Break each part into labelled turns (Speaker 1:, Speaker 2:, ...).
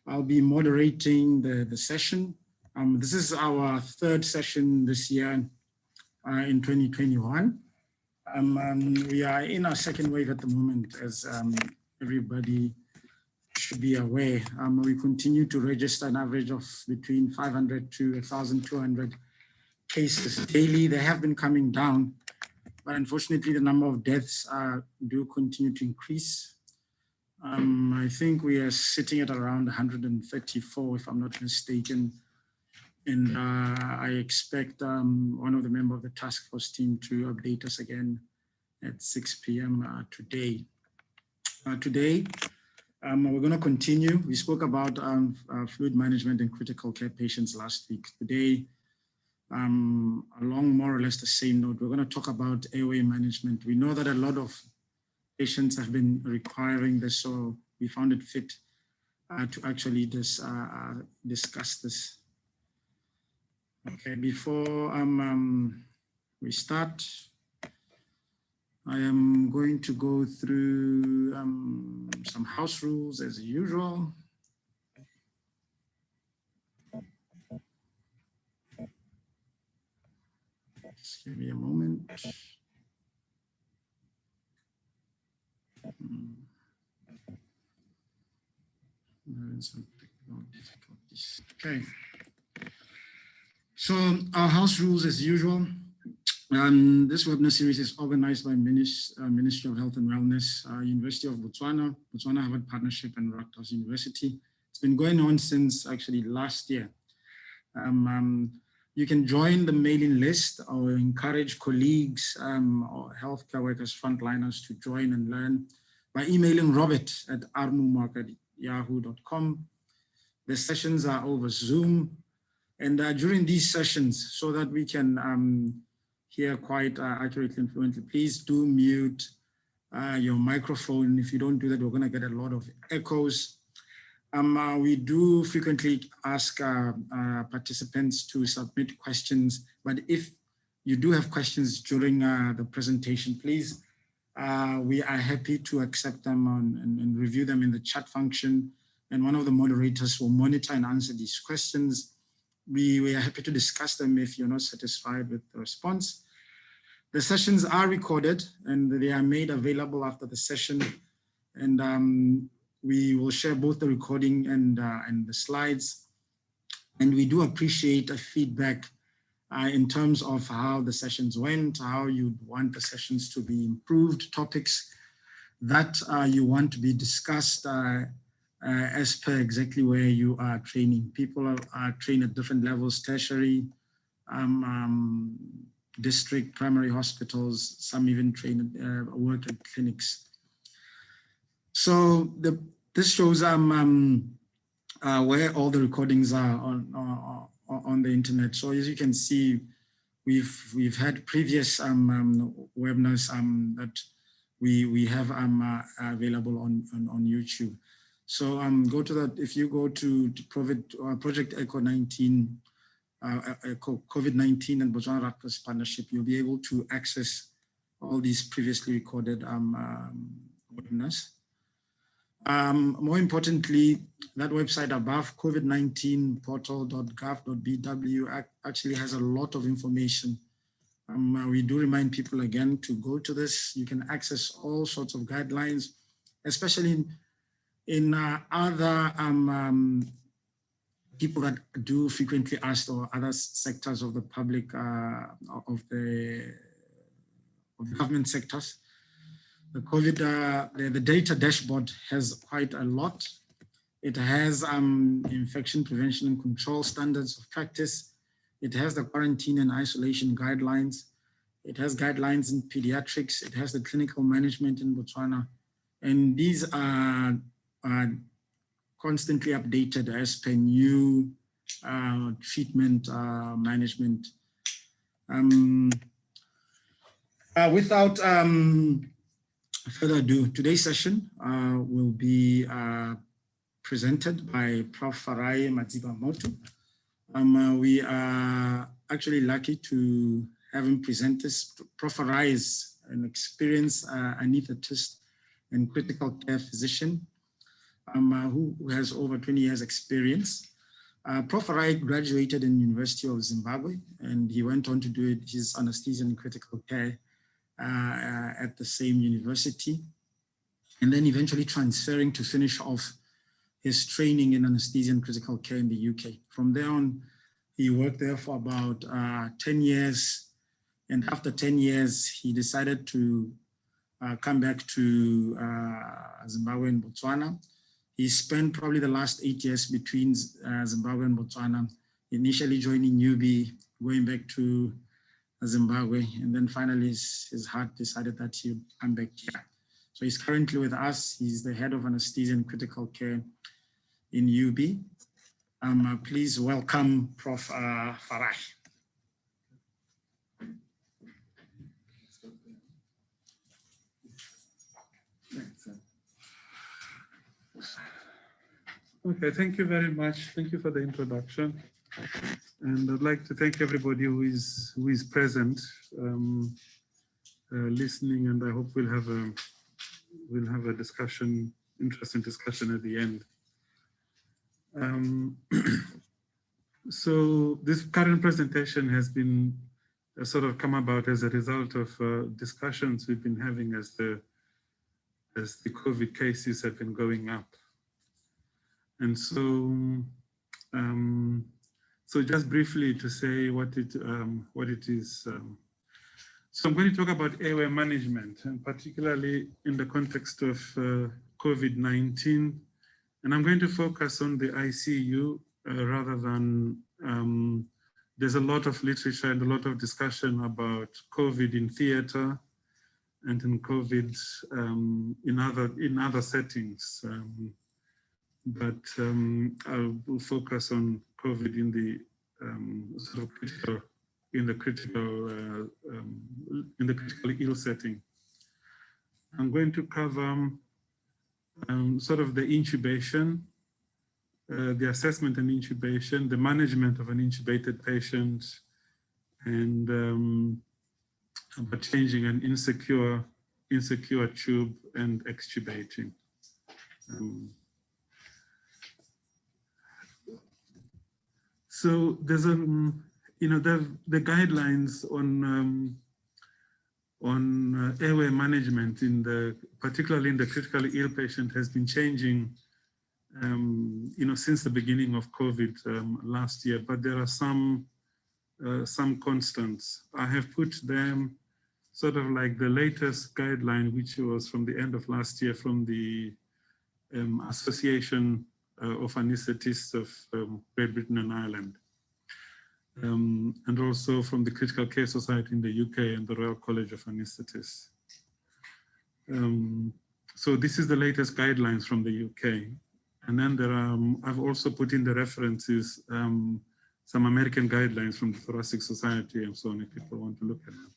Speaker 1: I'll be moderating the session. This is our third session this year in 2021. We are in our second wave at the moment, as everybody should be aware. We continue to register an average of between 500 to 1,200 cases daily. They have been coming down, but unfortunately the number of deaths do continue to increase. I think we are sitting at around 134, if I'm not mistaken. And I expect one of the members of the task force team to update us again at 6 p.m. Today. We're going to continue. We spoke about fluid management and critical care patients last week. Today, along more or less the same note, we're going to talk about airway management. We know that a lot of patients have been requiring this, so we found it fit to actually discuss this. Okay, before we start, I am going to go through some house rules as usual. Just give me a moment. Some technical difficulties. Okay. So our house rules as usual. This webinar series is organized by Ministry of Health and Wellness, University of Botswana, Botswana-Harvard Partnership, and Rutgers University. It's been going on since actually last year. You can join the mailing list or encourage colleagues or healthcare workers, frontliners to join and learn by emailing robert@arnumark@yahoo.com. The sessions are over Zoom. And during these sessions, so that we can hear quite accurately and fluently, please do mute your microphone. If you don't do that, we're going to get a lot of echoes. We do frequently ask participants to submit questions, but if you do have questions during the presentation, please, we are happy to accept them and review them in the chat function, and one of the moderators will monitor and answer these questions. We are happy to discuss them if you're not satisfied with the response. The sessions are recorded and they are made available after the session. And we will share both the recording and the slides. And we do appreciate a feedback in terms of how the sessions went, how you'd want the sessions to be improved, topics that you want to be discussed as per exactly where you are training. People are trained at different levels, tertiary, district, primary hospitals, some even train work at clinics. So this shows where all the recordings are on the internet. So as you can see, we've had previous webinars that we have available on YouTube. So go to that. If you go to Project COVID-19 and Botswana-Rutgers partnership, you'll be able to access all these previously recorded webinars. More importantly, that website above, covid19portal.gov.bw, actually has a lot of information. We do remind people again to go to this. You can access all sorts of guidelines, especially in other people that do frequently asked, or other sectors of the public, of the government sectors. The COVID, the data dashboard has quite a lot. It has infection prevention and control standards of practice. It has the quarantine and isolation guidelines. It has guidelines in pediatrics. It has the clinical management in Botswana. And these are constantly updated as per new treatment management. Without further ado, today's session will be presented by Prof. Farai Madzibamoto. We are actually lucky to have him present this. Prof. Farai is an experienced anesthetist and critical care physician. who has over 20 years experience. Prof. Farai graduated in the University of Zimbabwe, and he went on to do his anesthesia and critical care at the same university, and then eventually transferring to finish off his training in anesthesia and critical care in the UK. From there on, he worked there for about 10 years. And after 10 years, he decided to come back to Zimbabwe and Botswana. He spent probably the last 8 years between Zimbabwe and Botswana, initially joining UB, going back to Zimbabwe, and then finally his heart decided that he would come back here. So he's currently with us. He's the head of anesthesia and critical care in UB. Please welcome Prof. Farai.
Speaker 2: Okay, thank you very much. Thank you for the introduction. And I'd like to thank everybody who is present, listening, and I hope we'll have a discussion, interesting discussion at the end. So this current presentation has been sort of come about as a result of discussions we've been having as the COVID cases have been going up. And so, so just briefly to say what it is. So I'm going to talk about airway management, and particularly in the context of COVID-19. And I'm going to focus on the ICU rather than, there's a lot of literature and a lot of discussion about COVID in theater and in COVID in other settings. But I will focus on COVID in the sort of critically ill setting. I'm going to cover sort of the intubation, the assessment and intubation, the management of an intubated patient, and about changing an insecure tube and extubating. So there's a, the guidelines on airway management particularly in the critically ill patient has been changing, since the beginning of COVID last year. But there are some constants. I have put them sort of like the latest guideline, which was from the end of last year from the Association of Anesthetists of Great Britain and Ireland, and also from the Critical Care Society in the UK and the Royal College of Anesthetists. So this is the latest guidelines from the UK. And then there are, I've also put in the references, some American guidelines from the Thoracic Society and so on, if people want to look at that.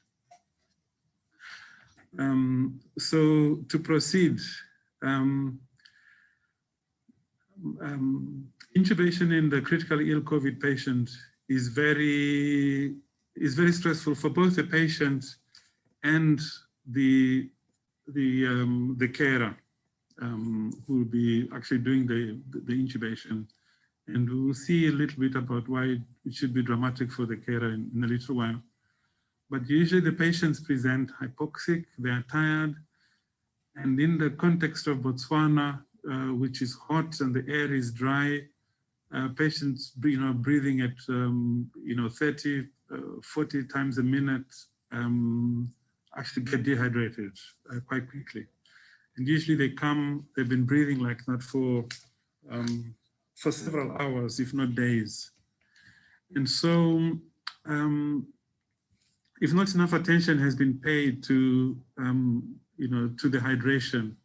Speaker 2: So to proceed, intubation in the critically ill COVID patient is very stressful for both the patient and the carer who will be actually doing the intubation. And we will see a little bit about why it should be dramatic for the carer in a little while. But usually the patients present hypoxic, they are tired. And in the context of Botswana, which is hot and the air is dry, patients, breathing at 30, 40 times a minute actually get dehydrated quite quickly. And usually they've been breathing like that for several hours, if not days. And so, if not enough attention has been paid to, to the hydration,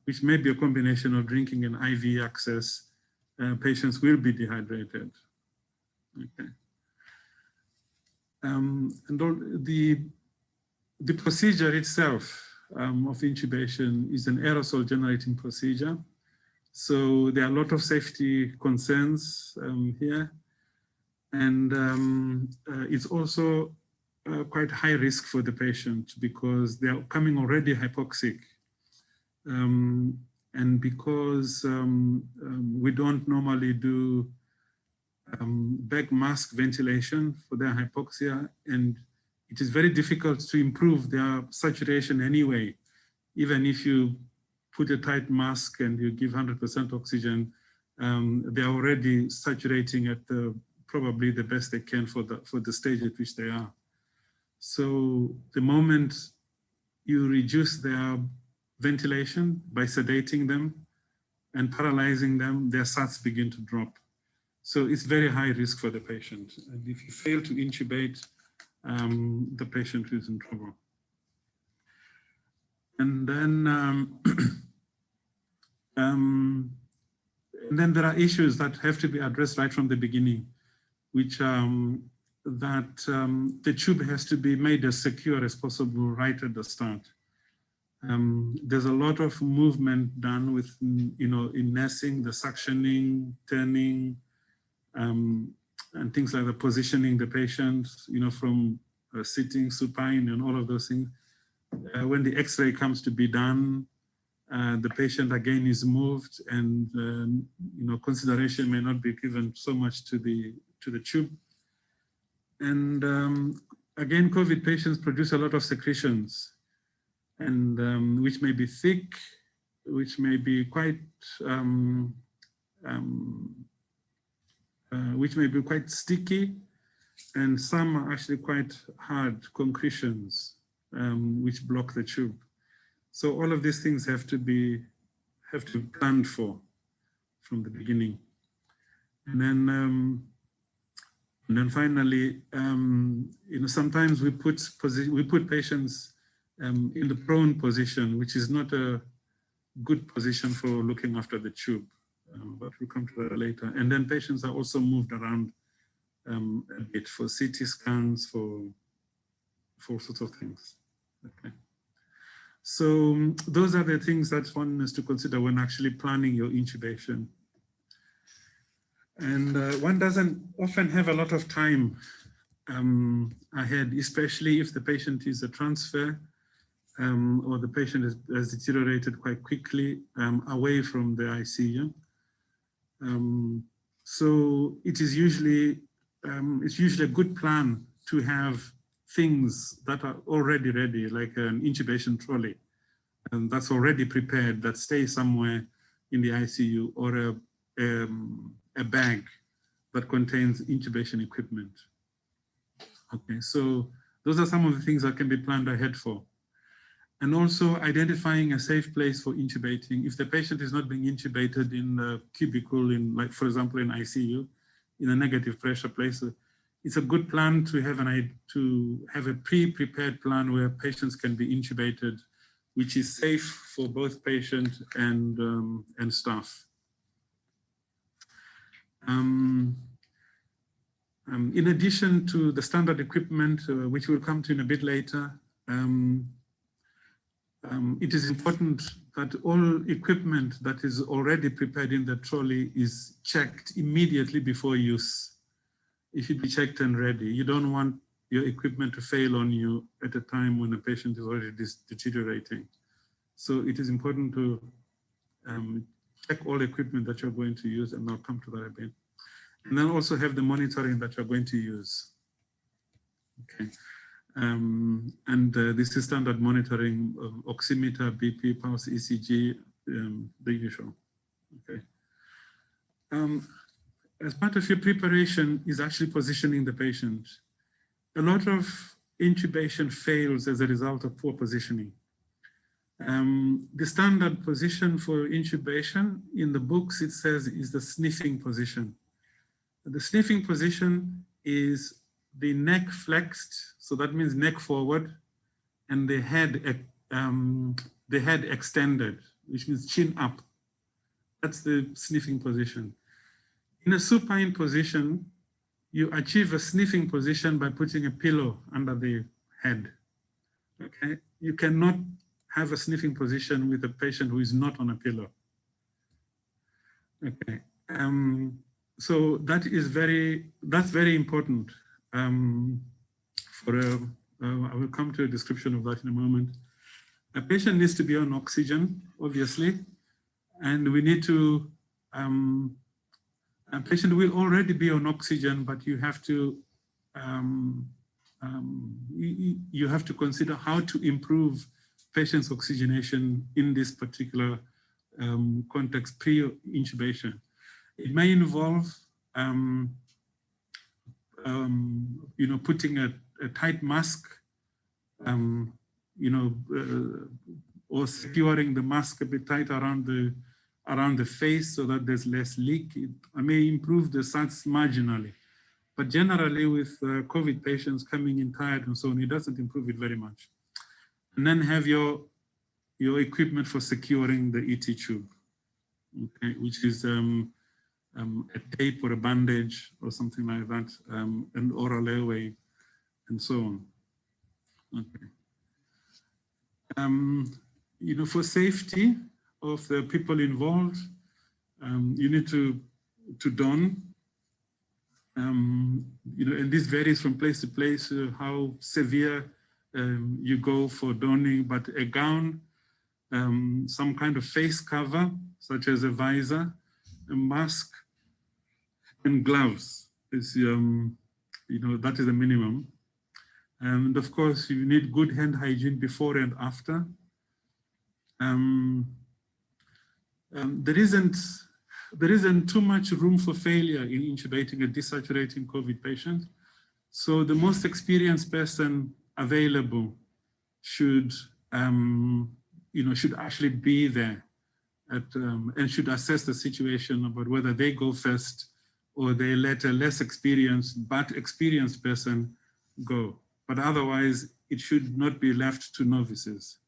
Speaker 2: which may be a combination of drinking and IV access, patients will be dehydrated. Okay. And the procedure itself of intubation is an aerosol generating procedure. So there are a lot of safety concerns here. And it's also quite high risk for the patient because they are coming already hypoxic. And because we don't normally do back mask ventilation for their hypoxia, and it is very difficult to improve their saturation anyway. Even if you put a tight mask and you give 100% oxygen, they're already saturating at probably the best they can for the stage at which they are. So the moment you reduce their ventilation by sedating them and paralyzing them, their SATs begin to drop. So it's very high risk for the patient. And if you fail to intubate, the patient is in trouble. And then there are issues that have to be addressed right from the beginning, which the tube has to be made as secure as possible right at the start. There's a lot of movement done with, in nursing, the suctioning, turning, and things like the positioning the patient, from sitting, supine, and all of those things. When the X-ray comes to be done, the patient again is moved, and consideration may not be given so much to the tube. And again, COVID patients produce a lot of secretions, and which may be thick, which may be quite sticky, and some are actually quite hard concretions, which block the tube. So all of these things have to be planned for from the beginning. And then finally, sometimes we put patients in the prone position, which is not a good position for looking after the tube, but we'll come to that later. And then patients are also moved around a bit for CT scans, for all sorts of things. Okay. So those are the things that one has to consider when actually planning your intubation. And one doesn't often have a lot of time ahead, especially if the patient is a transfer or the patient has deteriorated quite quickly away from the ICU. So it is usually, it's usually a good plan to have things that are already ready, like an intubation trolley, and that's already prepared, that stays somewhere in the ICU, or a bag that contains intubation equipment. Okay, so those are some of the things that can be planned ahead for. And also identifying a safe place for intubating. If the patient is not being intubated in a cubicle, like for example in ICU, in a negative pressure place, it's a good plan to have a pre-prepared plan where patients can be intubated, which is safe for both patient and staff. In addition to the standard equipment, which we'll come to in a bit later, it is important that all equipment that is already prepared in the trolley is checked immediately before use. It should be checked and ready. You don't want your equipment to fail on you at a time when a patient is already deteriorating. So it is important to check all equipment that you're going to use, and I'll come to that a bit. And then also have the monitoring that you're going to use. Okay. This is standard monitoring, oximeter, BP, pulse, ECG, the usual. Okay. As part of your preparation is actually positioning the patient. A lot of intubation fails as a result of poor positioning. The standard position for intubation in the books, it says, is the sniffing position. The sniffing position is the neck flexed, so that means neck forward, and the head extended, which means chin up. That's the sniffing position. In a supine position, you achieve a sniffing position by putting a pillow under the head. Okay, you cannot have a sniffing position with a patient who is not on a pillow. Okay, so that's very important. I will come to a description of that in a moment. A patient needs to be on oxygen, obviously. And we need to, a patient will already be on oxygen, but you have to, you have to consider how to improve patient's oxygenation in this particular context pre-intubation. It may involve, you know, putting a tight mask, you know, or securing the mask a bit tight around the face so that there's less leak. It may improve the SATs marginally, but generally with COVID patients coming in tired and so on, it doesn't improve it very much. And then have your equipment for securing the ET tube, okay, which is a tape or a bandage or something like that, an oral airway, and so on. Okay. You know, for safety of the people involved, you need to don, you know, and this varies from place to place, how severe you go for donning, but a gown, some kind of face cover, such as a visor, a mask, and gloves is, you know, that is the minimum. And of course, you need good hand hygiene before and after. There isn't too much room for failure in intubating a desaturating COVID patient. So the most experienced person available should, you know, should actually be there and should assess the situation about whether they go first or they let a less experienced but experienced person go. But otherwise, it should not be left to novices.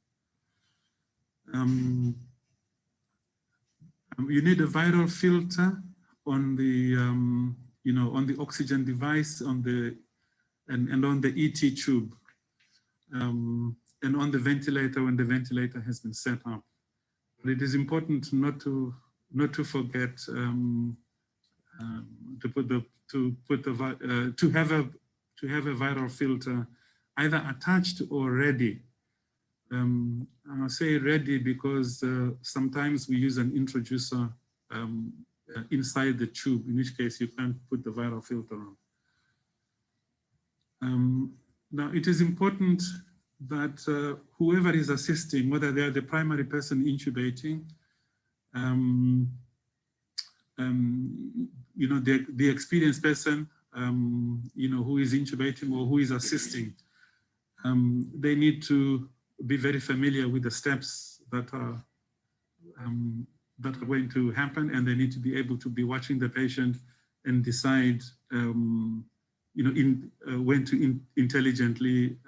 Speaker 2: You need a viral filter on the, you know, on the oxygen device, on the and on the ET tube, and on the ventilator when the ventilator has been set up. But it is important not to forget to have a viral filter either attached or ready. I'll say ready because sometimes we use an introducer inside the tube, in which case you can't put the viral filter on. Now, it is important that whoever is assisting, whether they are the primary person intubating, you know, the experienced person, you know, who is intubating or who is assisting, they need to be very familiar with the steps that are going to happen, and they need to be able to be watching the patient and decide, you know, when to intelligently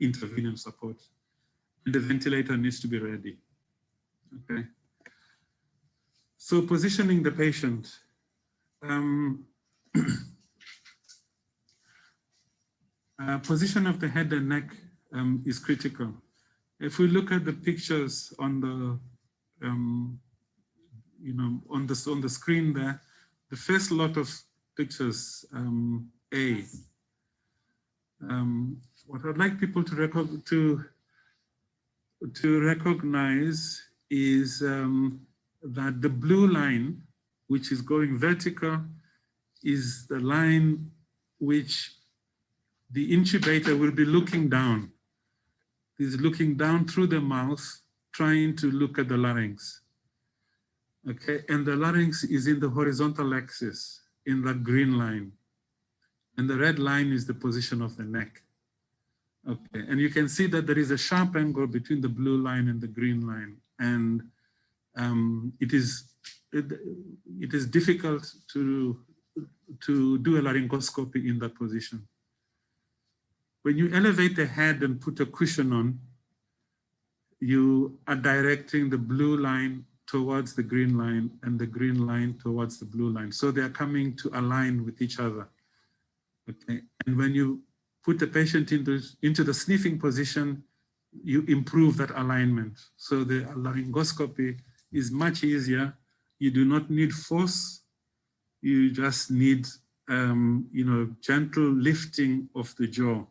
Speaker 2: intervene and support. And the ventilator needs to be ready. Okay. So positioning the patient. Position of the head and neck is critical. If we look at the pictures on the, you know, on the screen there, the first lot of pictures, A. What I'd like people to recognize is that the blue line, which is going vertical, is the line which the intubator will be looking down. He's looking down through the mouth, trying to look at the larynx. Okay, and the larynx is in the horizontal axis, in that green line. And the red line is the position of the neck. Okay, and you can see that there is a sharp angle between the blue line and the green line. And it is difficult to do a laryngoscopy in that position. When you elevate the head and put a cushion on, you are directing the blue line towards the green line and the green line towards the blue line. So they are coming to align with each other. Okay, and when you put the patient into the sniffing position, you improve that alignment. So the laryngoscopy is much easier. You do not need force. You just need, you know, gentle lifting of the jaw,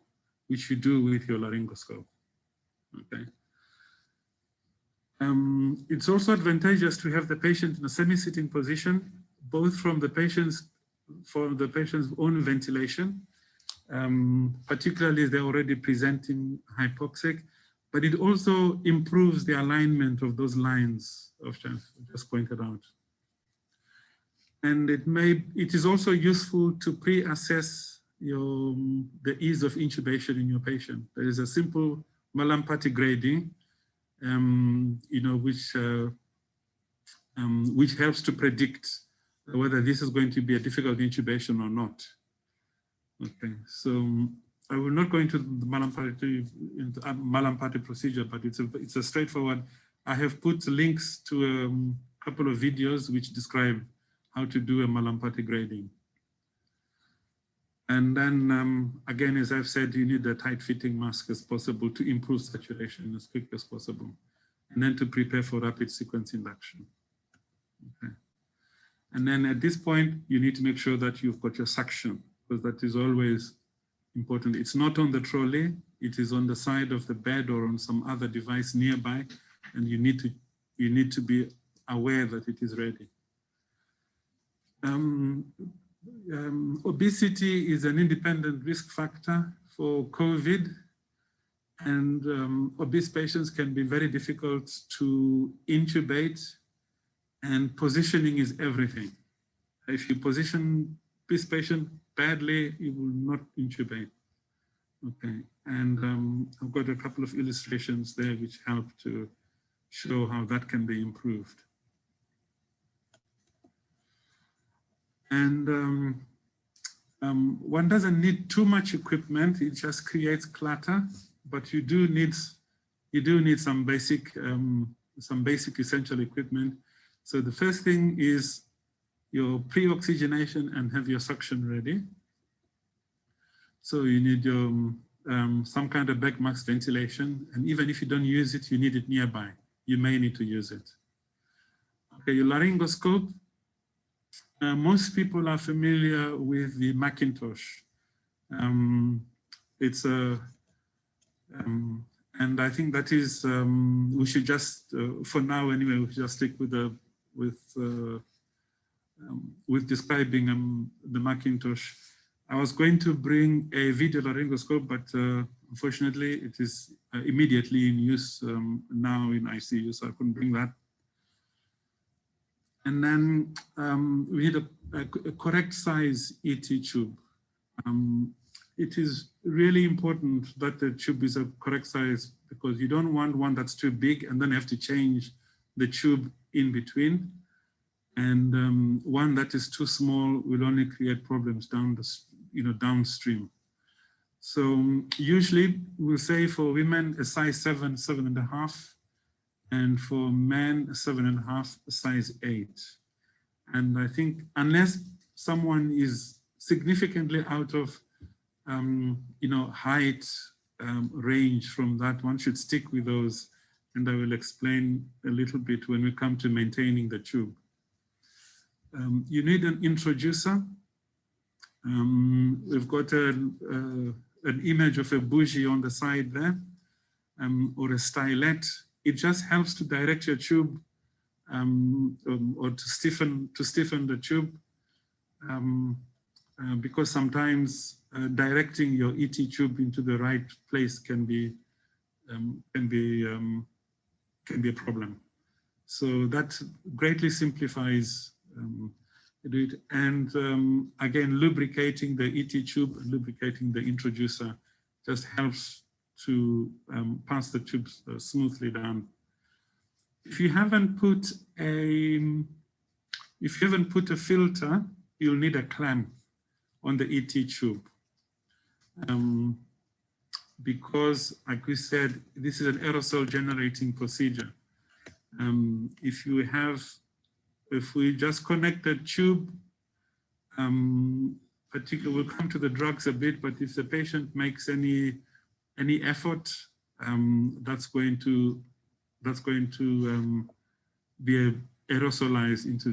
Speaker 2: which you do with your laryngoscope. Okay. It's also advantageous to have the patient in a semi-sitting position, both for the patient's own ventilation, particularly if they're already presenting hypoxic, but it also improves the alignment of those lines of just pointed out. And it is also useful to pre-assess the ease of intubation in your patient. There is a simple Mallampati grading, which helps to predict whether this is going to be a difficult intubation or not. Okay, so I will not go into the Mallampati procedure, but it's a straightforward. I have put links to a couple of videos which describe how to do a Mallampati grading. And then again, as I've said, you need a tight fitting mask as possible to improve saturation as quick as possible, and then to prepare for rapid sequence induction. Okay. And then at this point, you need to make sure that you've got your suction, because that is always important. It's not on the trolley, it is on the side of the bed or on some other device nearby, and you need to be aware that it is ready. Obesity is an independent risk factor for COVID, and obese patients can be very difficult to intubate, and positioning is everything. If you position this patient badly, you will not intubate. Okay, and I've got a couple of illustrations there which help to show how that can be improved. And one doesn't need too much equipment; it just creates clutter. But you do need some basic essential equipment. So the first thing is your pre-oxygenation and have your suction ready. So you need your some kind of back mask ventilation, and even if you don't use it, you need it nearby. You may need to use it. Okay, your laryngoscope. Most people are familiar with the Macintosh. It's a, and I think that is, we should just, for now anyway, we should just stick with describing the Macintosh. I was going to bring a video laryngoscope, but unfortunately it is immediately in use now in ICU, so I couldn't bring that. And then we need a correct size ET tube. It is really important that the tube is a correct size, because you don't want one that's too big and then have to change the tube in between. And one that is too small will only create problems downstream. So usually we'll say for women a size 7, 7.5. And for men, 7.5, size 8. And I think unless someone is significantly out of, height range from that, one should stick with those. And I will explain a little bit when we come to maintaining the tube. You need an introducer. We've got an image of a bougie on the side there, or a stylet. It just helps to direct your tube or to stiffen the tube, because sometimes directing your ET tube into the right place can be a problem. So that greatly simplifies it. And again, lubricating the ET tube and lubricating the introducer just helps to pass the tubes smoothly down. If you haven't put a filter, you'll need a clamp on the ET tube, because, like we said, this is an aerosol generating procedure. If we just connect the tube, particularly, we'll come to the drugs a bit, but if the patient makes any effort, that's going to be aerosolized into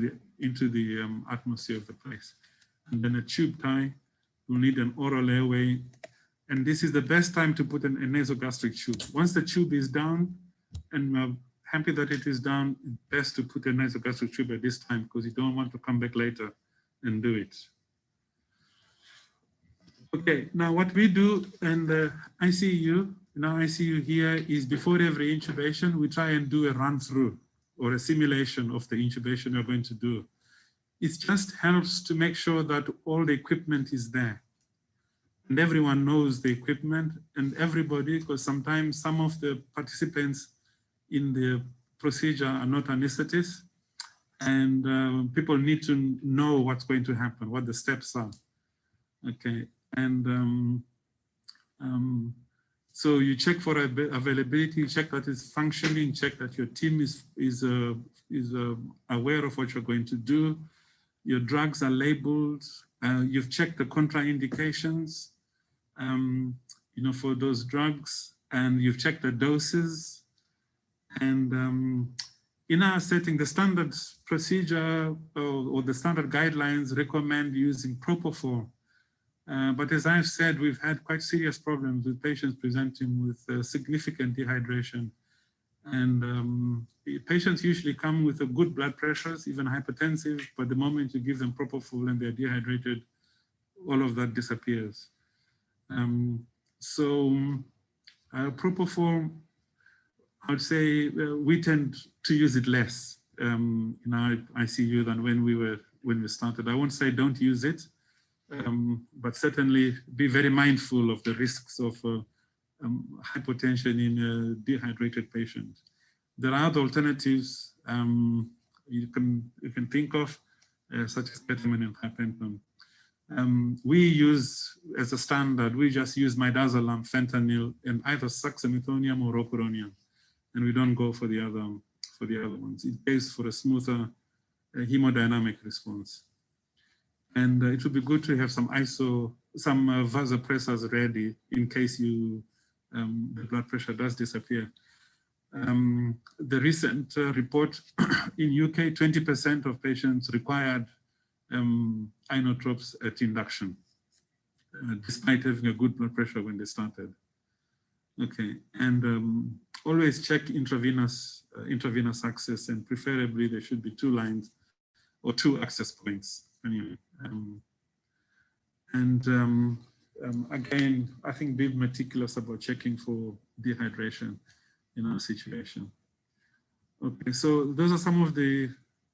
Speaker 2: the atmosphere of the place. And then a tube tie, we'll need an oral airway, and this is the best time to put a nasogastric tube. Once the tube is down and happy that it is down. Best to put a nasogastric tube at this time because you don't want to come back later and do it. Okay, now what we do in the ICU, now ICU here is before every intubation, we try and do a run through or a simulation of the intubation we're going to do. It just helps to make sure that all the equipment is there. And everyone knows the equipment and everybody, because sometimes some of the participants in the procedure are not anesthetists, and people need to know what's going to happen, what the steps are. Okay, and so you check for availability, you check that it's functioning, check that your team is aware of what you're going to do. Your drugs are labeled. You've checked the contraindications, you know, for those drugs, and you've checked the doses. And in our setting, the standard procedure or the standard guidelines recommend using propofol. But as I've said, we've had quite serious problems with patients presenting with significant dehydration. And patients usually come with a good blood pressures, even hypertensive, but the moment you give them propofol and they're dehydrated, all of that disappears. Propofol, I would say we tend to use it less in our ICU than when we started. I won't say don't use it, but certainly be very mindful of the risks of hypotension in a dehydrated patient. There are other alternatives you can think of, such as ketamine and hypenton. We use, as a standard, we just use midazolam, fentanyl, and either succinylcholine or rocuronium, and we don't go for the other ones. It pays for a smoother hemodynamic response. And it would be good to have some vasopressors ready in case the blood pressure does disappear. The recent report in UK, 20% of patients required inotropes at induction, despite having a good blood pressure when they started. Okay, and always check intravenous access, and preferably there should be 2 lines or 2 access points. Anyway, again, I think be meticulous about checking for dehydration in our situation. Okay, so those are some of the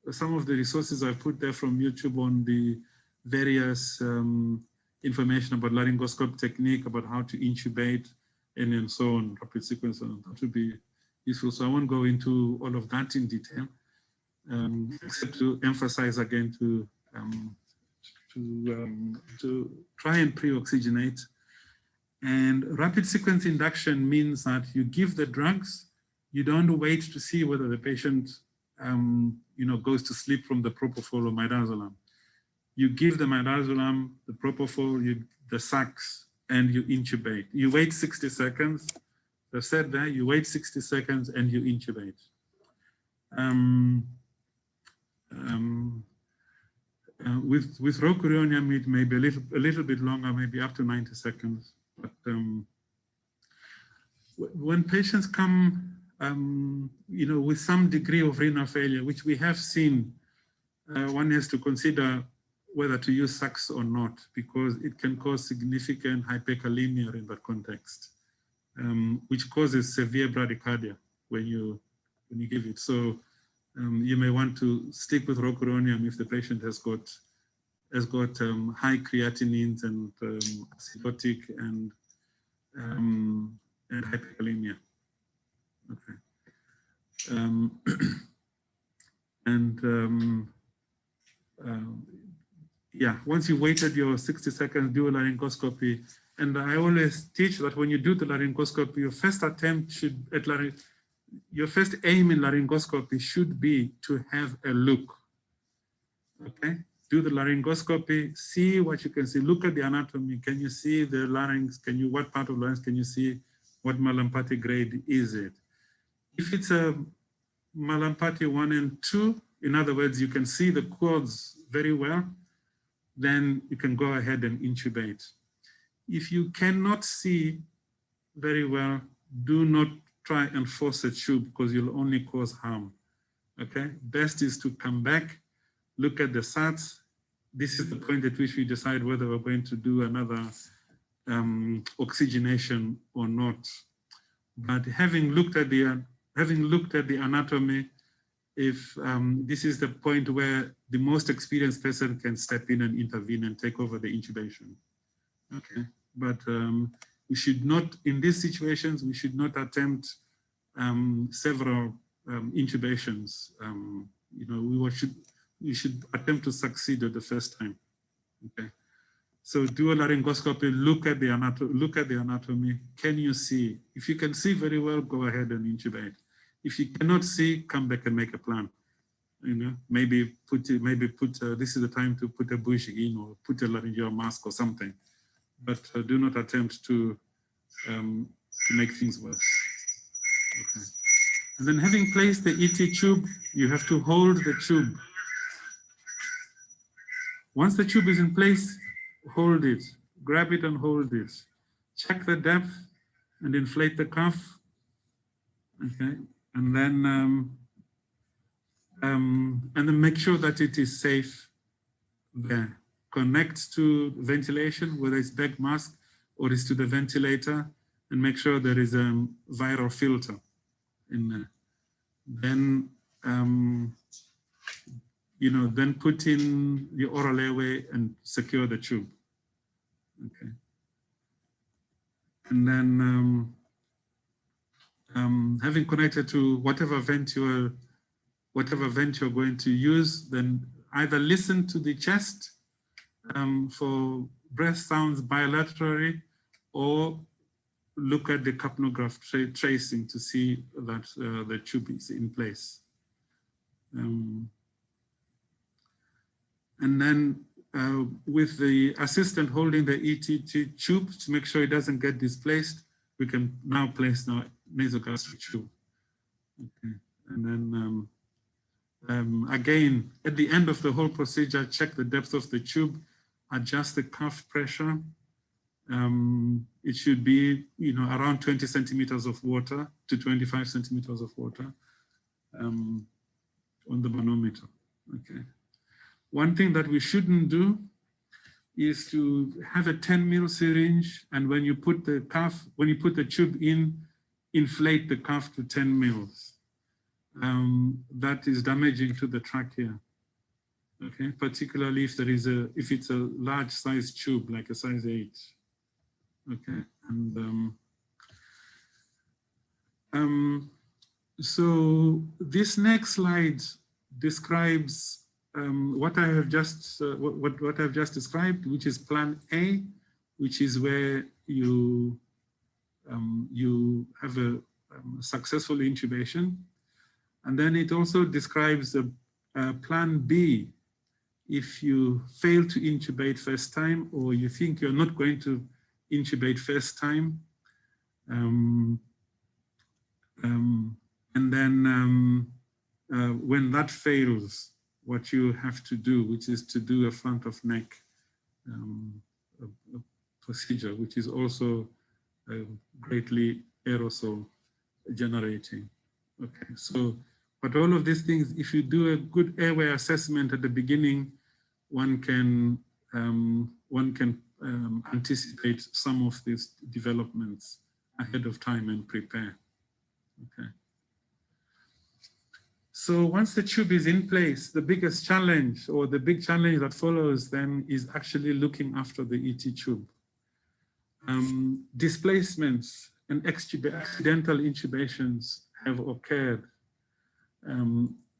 Speaker 2: resources I've put there from YouTube on the various information about laryngoscope technique, about how to intubate, and so on, rapid sequence, and that would be useful. So I won't go into all of that in detail, except to emphasize again to try and pre-oxygenate. And rapid sequence induction means that you give the drugs, you don't wait to see whether the patient you know, goes to sleep from the propofol or midazolam. You give the midazolam, the propofol, the sacs, and you intubate. You wait 60 seconds. I've said that, you wait 60 seconds and you intubate. With rocuronium, it may be a little bit longer, maybe up to 90 seconds. But when patients come, you know, with some degree of renal failure, which we have seen, one has to consider whether to use sacs or not, because it can cause significant hyperkalemia in that context, which causes severe bradycardia when you give it. So you may want to stick with rocuronium if the patient has got high creatinines and acidotic and hyperkalemia. Okay. Yeah, once you waited your 60 seconds, do a laryngoscopy. And I always teach that when you do the laryngoscopy, your first attempt your first aim in laryngoscopy should be to have a look. Okay, do the laryngoscopy, see what you can see, look at the anatomy. Can you see the larynx? What part of larynx can you see? What Mallampati grade is it? If it's a Mallampati 1 and 2, in other words, you can see the chords very well, then you can go ahead and intubate. If you cannot see very well, do not try and force a tube because you'll only cause harm. Okay, best is to come back, look at the SATs. This is the point at which we decide whether we're going to do another oxygenation or not. But having looked at the anatomy, if this is the point where the most experienced person can step in and intervene and take over the intubation. Okay, but we should not, in these situations, we should not attempt several intubations. You know, we should attempt to succeed at the first time. Okay, so do a laryngoscopy. Look at the anatomy. Can you see? If you can see very well, go ahead and intubate. If you cannot see, come back and make a plan. You know, maybe put this is the time to put a bush in or put a laryngeal mask or something. But do not attempt to make things worse. Okay. And then having placed the ET tube, you have to hold the tube. Once the tube is in place, hold it, grab it and hold it. Check the depth and inflate the cuff. Okay, and then make sure that it is safe there. Connect to ventilation, whether it's back mask or it's to the ventilator, and make sure there is a viral filter in there. Then, you know, then put in the oral airway and secure the tube. Okay. And then having connected to whatever vent you're going to use, then either listen to the chest for breath sounds bilaterally, or look at the capnograph tracing to see that the tube is in place. And then with the assistant holding the ET tube to make sure it doesn't get displaced, we can now place the nasogastric tube. Okay. And then again, at the end of the whole procedure, check the depth of the tube, adjust the cuff pressure. It should be, you know, around 20 centimeters of water to 25 centimeters of water on the manometer. Okay. One thing that we shouldn't do is to have a 10 ml syringe, and when you put the cuff, when you put the tube in, inflate the cuff to 10 mils. That is damaging to the trachea. Okay, particularly if it's a large size tube like a size 8. Okay, and so this next slide describes what I have just what I've just described, which is Plan A, which is where you have a successful intubation, and then it also describes a Plan B. If you fail to intubate first time, or you think you're not going to intubate first time, and then when that fails, what you have to do, which is to do a front of neck procedure, which is also greatly aerosol generating. Okay, so, but all of these things, if you do a good airway assessment at the beginning, one can anticipate some of these developments ahead of time and prepare. Okay. So once the tube is in place, the biggest challenge, or the big challenge that follows then, is actually looking after the ET tube. Displacements and accidental intubations have occurred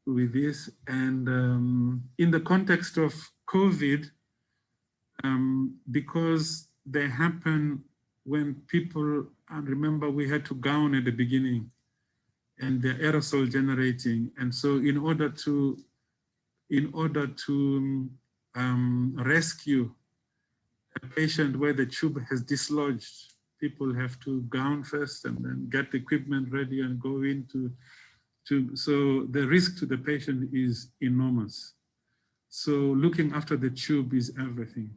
Speaker 2: with this, and in the context of COVID, because they happen when people, and remember we had to gown at the beginning, and they're aerosol generating, and so in order to rescue a patient where the tube has dislodged, people have to gown first and then get the equipment ready and go into. So the risk to the patient is enormous. So looking after the tube is everything.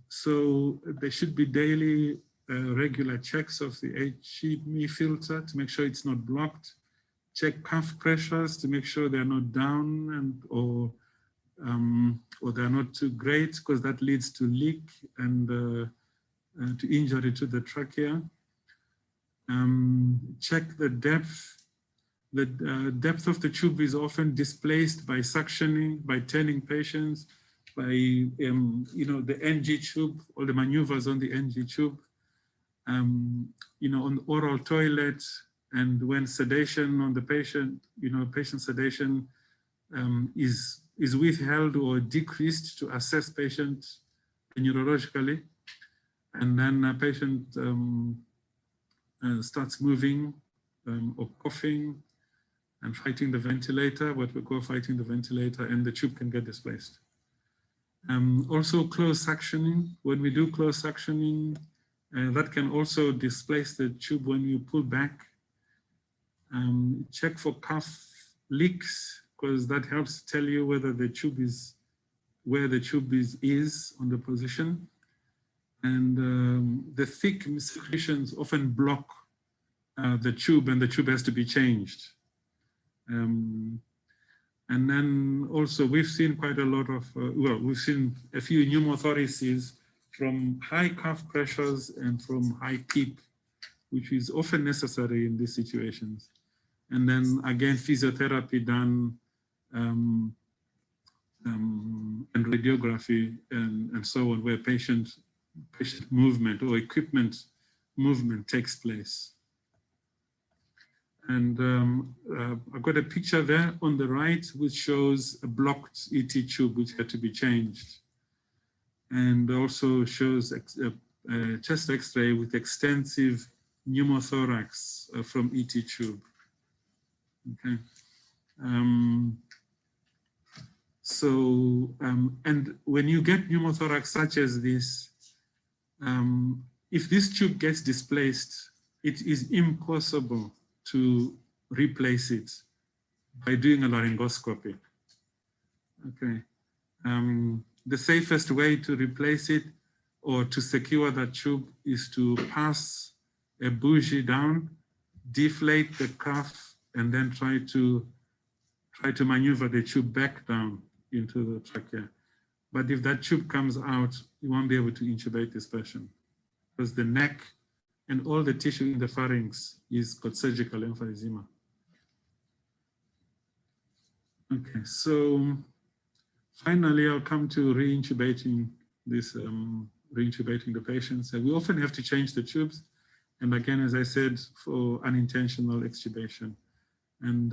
Speaker 2: So there should be daily regular checks of the HME filter to make sure it's not blocked. Check cuff pressures to make sure they're not down and or they're not too great, because that leads to leak and to injury to the trachea. Check the depth. The depth of the tube is often displaced by suctioning, by turning patients, by the NG tube, all the maneuvers on the NG tube, on the oral toilet, and when sedation on the patient, patient sedation is withheld or decreased to assess patient neurologically, and then a patient starts moving or coughing and fighting the ventilator, what we call fighting the ventilator, and the tube can get displaced. Also closed suctioning. When we do closed suctioning, that can also displace the tube when you pull back. Check for cuff leaks, because that helps tell you whether the tube is, where the tube is on the position. And the thick secretions often block the tube, and the tube has to be changed. And then also we've seen quite a lot of, we've seen a few pneumothoraces from high cuff pressures and from high PEEP, which is often necessary in these situations. And then again, physiotherapy done and radiography and so on, where patient movement or equipment movement takes place. And I've got a picture there on the right, which shows a blocked ET tube, which had to be changed. And also shows a chest X-ray with extensive pneumothorax from ET tube. Okay. And when you get pneumothorax such as this, if this tube gets displaced, it is impossible to replace it by doing a laryngoscopy. Okay. The safest way to replace it or to secure that tube is to pass a bougie down, deflate the cuff, and then try to maneuver the tube back down into the trachea. But if that tube comes out, you won't be able to intubate this patient, because the neck and all the tissue in the pharynx is got surgical emphysema. Okay, so finally, I'll come to reintubating this, reintubating the patients. We often have to change the tubes. And again, as I said, for unintentional extubation. And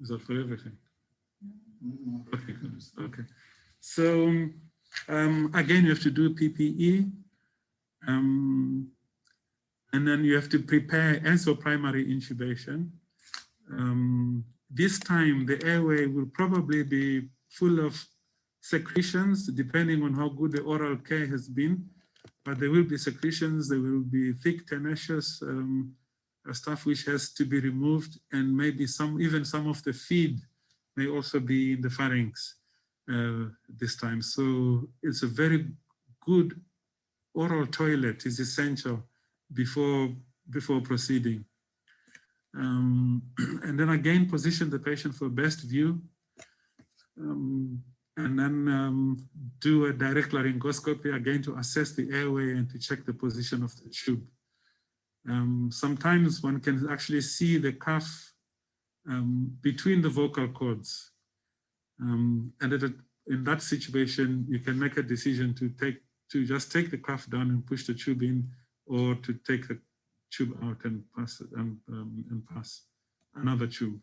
Speaker 2: is that for everything? Okay, good. Okay. So again, you have to do PPE. And then you have to prepare enso primary intubation. This time, the airway will probably be full of secretions, depending on how good the oral care has been. But there will be secretions, there will be thick, tenacious stuff which has to be removed, and maybe even some of the feed may also be in the pharynx this time. So it's a very good oral toilet is essential before proceeding. And then again, position the patient for best view. And then do a direct laryngoscopy again to assess the airway and to check the position of the tube. Sometimes one can actually see the cuff between the vocal cords. And in that situation, you can make a decision to just take the cuff down and push the tube in, or to take the tube out and pass it and pass another tube.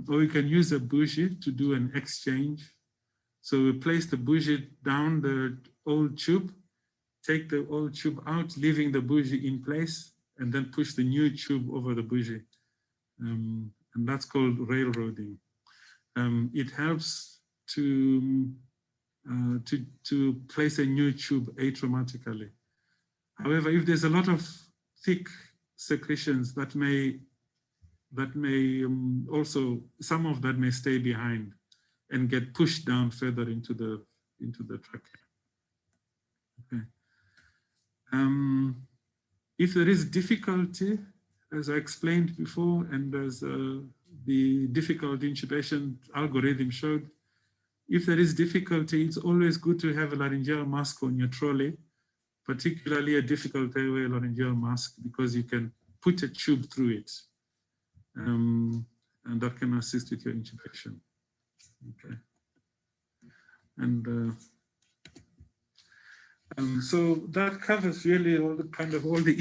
Speaker 2: Or you can use a bougie to do an exchange. So we place the bougie down the old tube, take the old tube out, leaving the bougie in place, and then push the new tube over the bougie. And that's called railroading. It helps to place a new tube atraumatically. However, if there's a lot of thick secretions, that may also, some of that may stay behind and get pushed down further into the the trachea. Okay. If there is difficulty, as I explained before, and as the difficult intubation algorithm showed, if there is difficulty, it's always good to have a laryngeal mask on your trolley, particularly a difficult airway laryngeal mask, because you can put a tube through it, and that can assist with your intubation. Okay. And so that covers really all the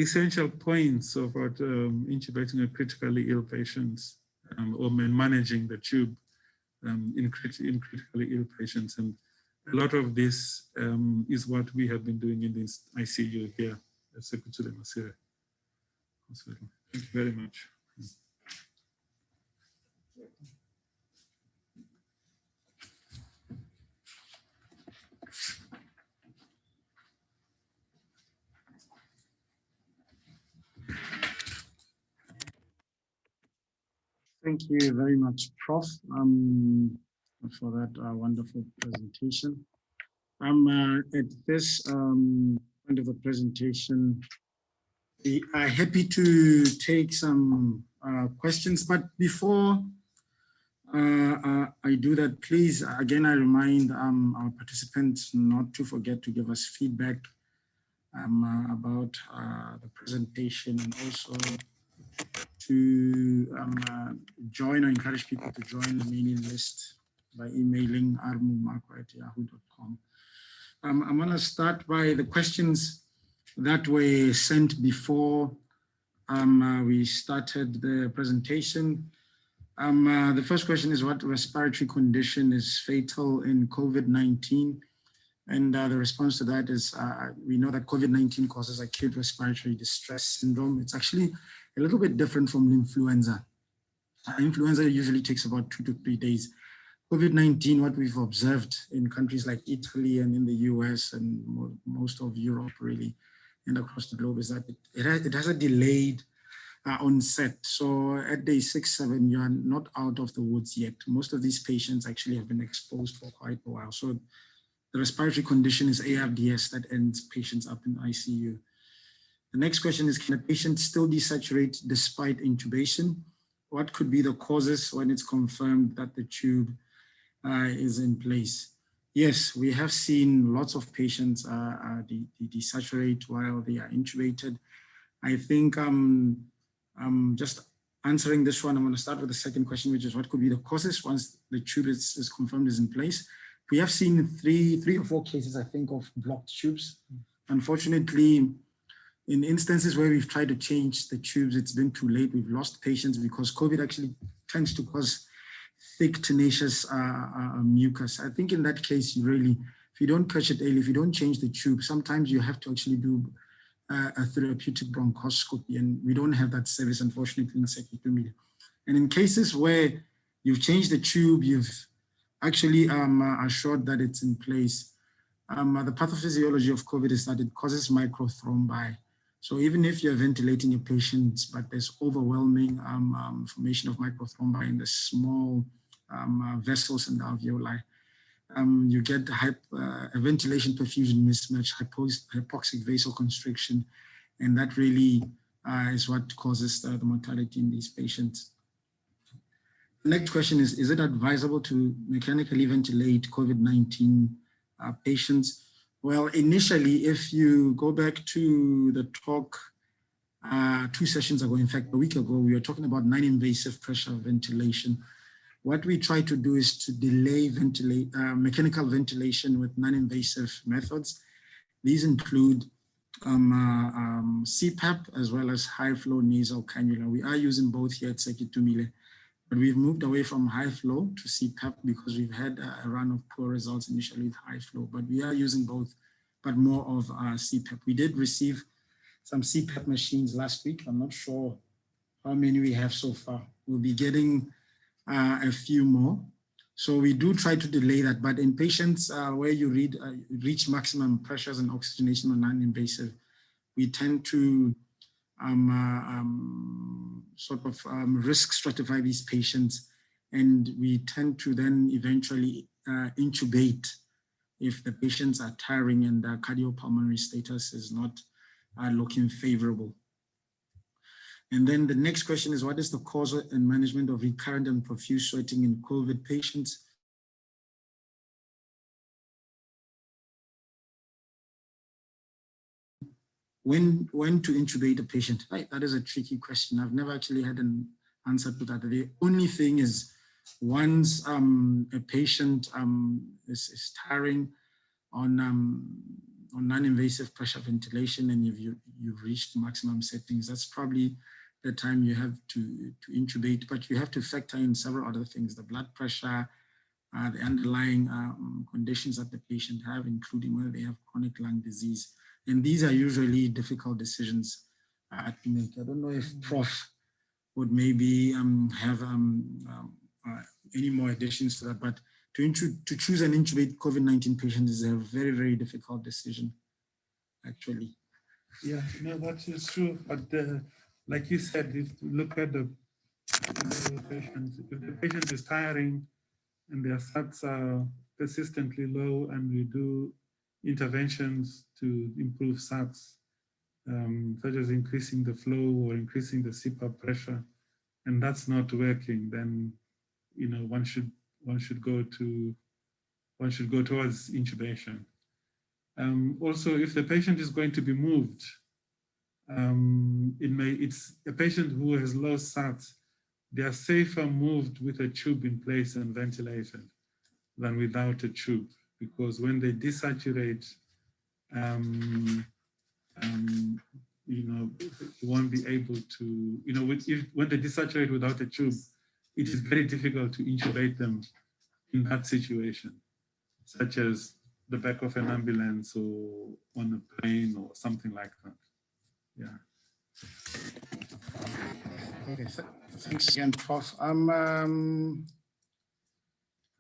Speaker 2: essential points about intubating a critically ill patient, or managing the tube in critically ill patients. And a lot of this is what we have been doing in this ICU here at Sekutule Masire Hospital. Thank you very much.
Speaker 1: Thank you very much, Prof, for that wonderful presentation. At this point of the presentation, we are happy to take some questions, but before I do that, please, again, I remind our participants not to forget to give us feedback about the presentation, and also to join or encourage people to join the mailing list by emailing armumako@yahoo.com. I'm going to start by the questions that were sent before we started the presentation. The first question is, what respiratory condition is fatal in COVID-19? And the response to that is, we know that COVID-19 causes acute respiratory distress syndrome. It's actually a little bit different from influenza. Influenza usually takes about 2 to 3 days. COVID-19, what we've observed in countries like Italy and in the US and most of Europe really, and across the globe, is that it has a delayed onset. So at day 6, 7, you are not out of the woods yet. Most of these patients actually have been exposed for quite a while. So the respiratory condition is ARDS that ends patients up in ICU. The next question is, can a patient still desaturate despite intubation? What could be the causes when it's confirmed that the tube is in place? Yes, we have seen lots of patients desaturate while they are intubated. I think just answering this one, I'm going to start with the second question, which is what could be the causes once the tube is confirmed is in place. We have seen three or four cases, I think, of blocked tubes. Unfortunately, in instances where we've tried to change the tubes, it's been too late. We've lost patients because COVID actually tends to cause thick, tenacious mucus. I think in that case, if you don't catch it early, if you don't change the tube, sometimes you have to actually do a therapeutic bronchoscopy, and we don't have that service, unfortunately, in Sekitumile. And in cases where you've changed the tube, you've actually assured that it's in place, the pathophysiology of COVID is that it causes microthrombi. So even if you're ventilating your patients, but there's overwhelming formation of microthrombi in the small vessels and alveoli, you get a ventilation perfusion mismatch, hypoxic vasoconstriction, and that really is what causes the mortality in these patients. The next question is it advisable to mechanically ventilate COVID-19 patients? Well, initially, if you go back to the talk 2 sessions ago, in fact, a week ago, we were talking about non-invasive pressure ventilation. What we try to do is to delay mechanical ventilation with non-invasive methods. These include CPAP as well as high-flow nasal cannula. We are using both here at Sekitumile, but we've moved away from high-flow to CPAP because we've had a run of poor results initially with high-flow, but we are using both, but more of CPAP. We did receive some CPAP machines last week. I'm not sure how many we have so far. We'll be getting a few more. So we do try to delay that, but in patients where you reach maximum pressures and oxygenation on non-invasive, we tend to risk stratify these patients, and we tend to then eventually intubate if the patients are tiring and their cardiopulmonary status is not looking favorable. And then the next question is, what is the cause and management of recurrent and profuse sweating in COVID patients? When to intubate a patient? Right, that is a tricky question. I've never actually had an answer to that. The only thing is, once a patient is tiring on non-invasive pressure ventilation and you've reached maximum settings, that's probably the time you have to intubate. But you have to factor in several other things: the blood pressure, the underlying conditions that the patient have, including whether they have chronic lung disease. And these are usually difficult decisions to make. I don't know if Prof would maybe have any more additions to that, but to choose and intubate COVID-19 patients is a very, very difficult decision, actually.
Speaker 2: Yeah, no, that is true. But like you said, if you look at the patient, if the patient is tiring and their SATs are persistently low, and we do interventions to improve SATs, such as increasing the flow or increasing the CPAP pressure, and that's not working, then one should go towards intubation. Also, if the patient is going to be moved, it's a patient who has low SATs, they are safer moved with a tube in place and ventilated than without a tube, because when they desaturate, you won't be able to, when they desaturate without a tube, it is very difficult to intubate them in that situation, such as the back of an ambulance or on a plane or something like that. Yeah.
Speaker 1: Okay, thanks again, Prof. I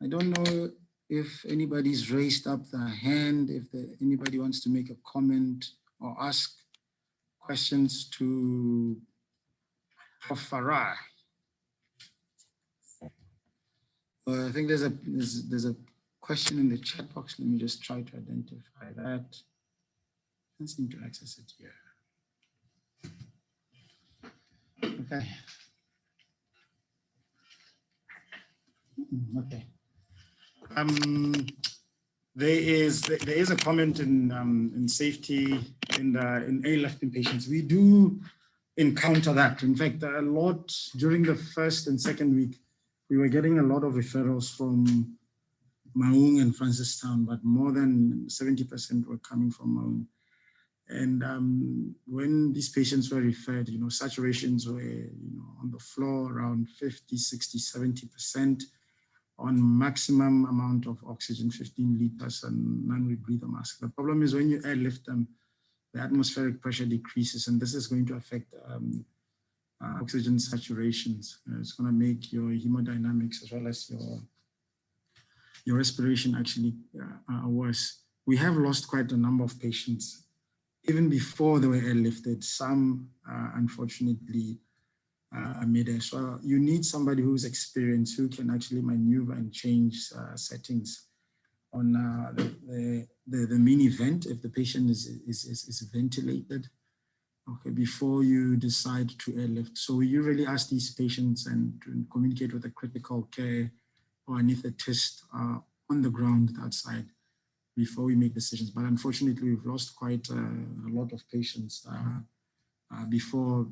Speaker 1: don't know if anybody's raised up their hand, if anybody wants to make a comment or ask questions to Prof. Farai. I think there's a question in the chat box. Let me just try to identify that. I can't seem to access it here. Okay. Okay. There is a comment in safety in airlifting patients. We do encounter that. In fact, a lot during the first and second week, we were getting a lot of referrals from Maung and Francistown, but more than 70% were coming from Maung. And when these patients were referred, saturations were, on the floor around 50, 60, 70%, on maximum amount of oxygen, 15 liters, and non-rebreather mask. The problem is when you airlift them, the atmospheric pressure decreases, and this is going to affect oxygen saturations. It's going to make your hemodynamics as well as your respiration actually worse. We have lost quite a number of patients even before they were airlifted. Some unfortunately midair. So you need somebody who's experienced, who can actually maneuver and change settings on the mini vent if the patient is ventilated. Okay, before you decide to airlift. So we usually ask these patients and to communicate with the critical care or anesthetist on the ground outside before we make decisions. But unfortunately, we've lost quite a lot of patients before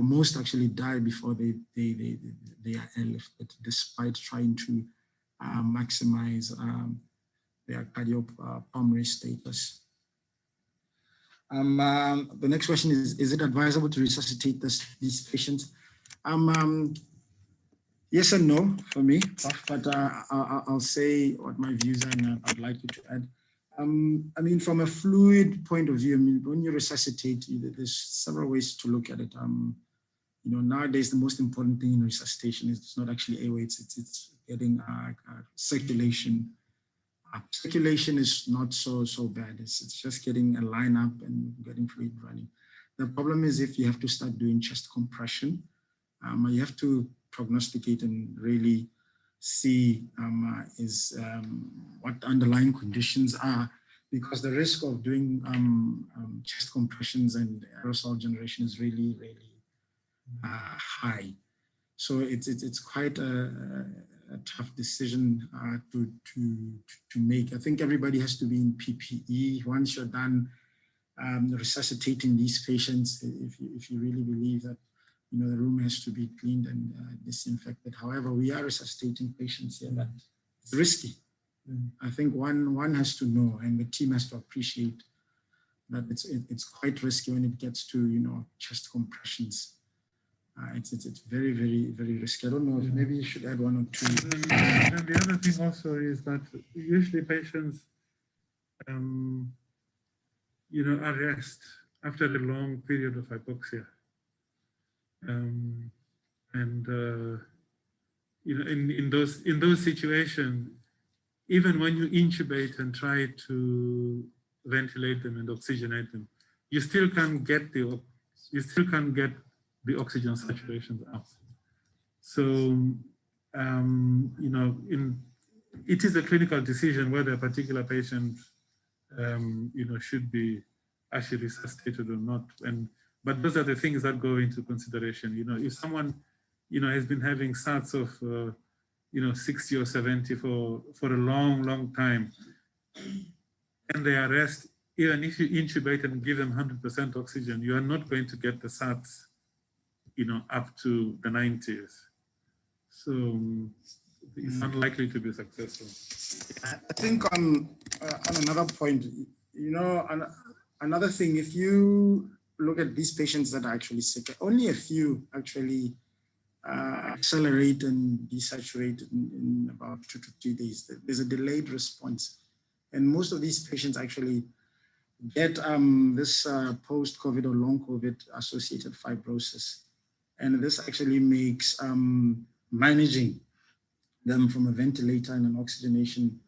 Speaker 1: most actually die before they are airlifted, despite trying to maximize their cardiopulmonary status. The next question is it advisable to resuscitate these patients? Yes and no for me, but I'll say what my views are and I'd like you to add. I mean, from a fluid point of view, I mean, when you resuscitate, there's several ways to look at it. Nowadays, the most important thing in resuscitation is it's not actually airway, it's getting circulation. Circulation is not so bad. It's just getting a line up and getting fluid running. The problem is if you have to start doing chest compression, you have to prognosticate and really see what the underlying conditions are, because the risk of doing chest compressions and aerosol generation is really, really high. So it's quite a tough decision to make. I think everybody has to be in PPE once you're done resuscitating these patients. If you really believe that the room has to be cleaned and disinfected. However, we are resuscitating patients here, but it's risky. I think one has to know, and the team has to appreciate that it's quite risky when it gets to chest compressions. It's very, very, very risky. I don't know if maybe you should add one or two.
Speaker 2: And the other thing also is that usually patients, arrest after a long period of hypoxia. In those situations, even when you intubate and try to ventilate them and oxygenate them, you still can't get the oxygen saturations up. So, it is a clinical decision whether a particular patient, should be actually resuscitated or not. But those are the things that go into consideration. If someone, has been having SATs of, 60 or 70 for a long, long time, and they arrest, even if you intubate and give them 100% oxygen, you are not going to get the SATs, up to the 90s. So it's unlikely to be successful.
Speaker 1: I think on another point, another thing, if you look at these patients that are actually sick, only a few actually accelerate and desaturate in about 2 to 3 days. There's a delayed response. And most of these patients actually get this post-COVID or long COVID associated fibrosis. And this actually makes managing them from a ventilator and an oxygenation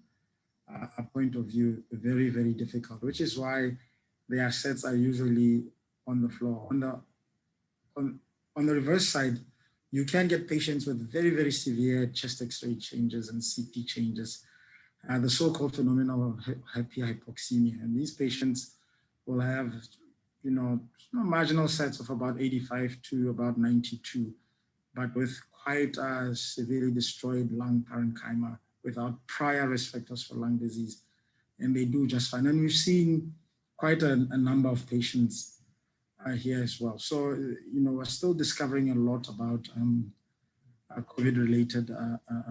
Speaker 1: point of view very, very difficult, which is why their sets are usually on the floor. On the reverse side, you can get patients with very, very severe chest X-ray changes and CT changes, the so-called phenomenon of hypoxemia. And these patients will have, marginal sets of about 85 to about 92, but with quite a severely destroyed lung parenchyma without prior risk factors for lung disease. And they do just fine. And we've seen quite a number of patients here as well. So, we're still discovering a lot about COVID-related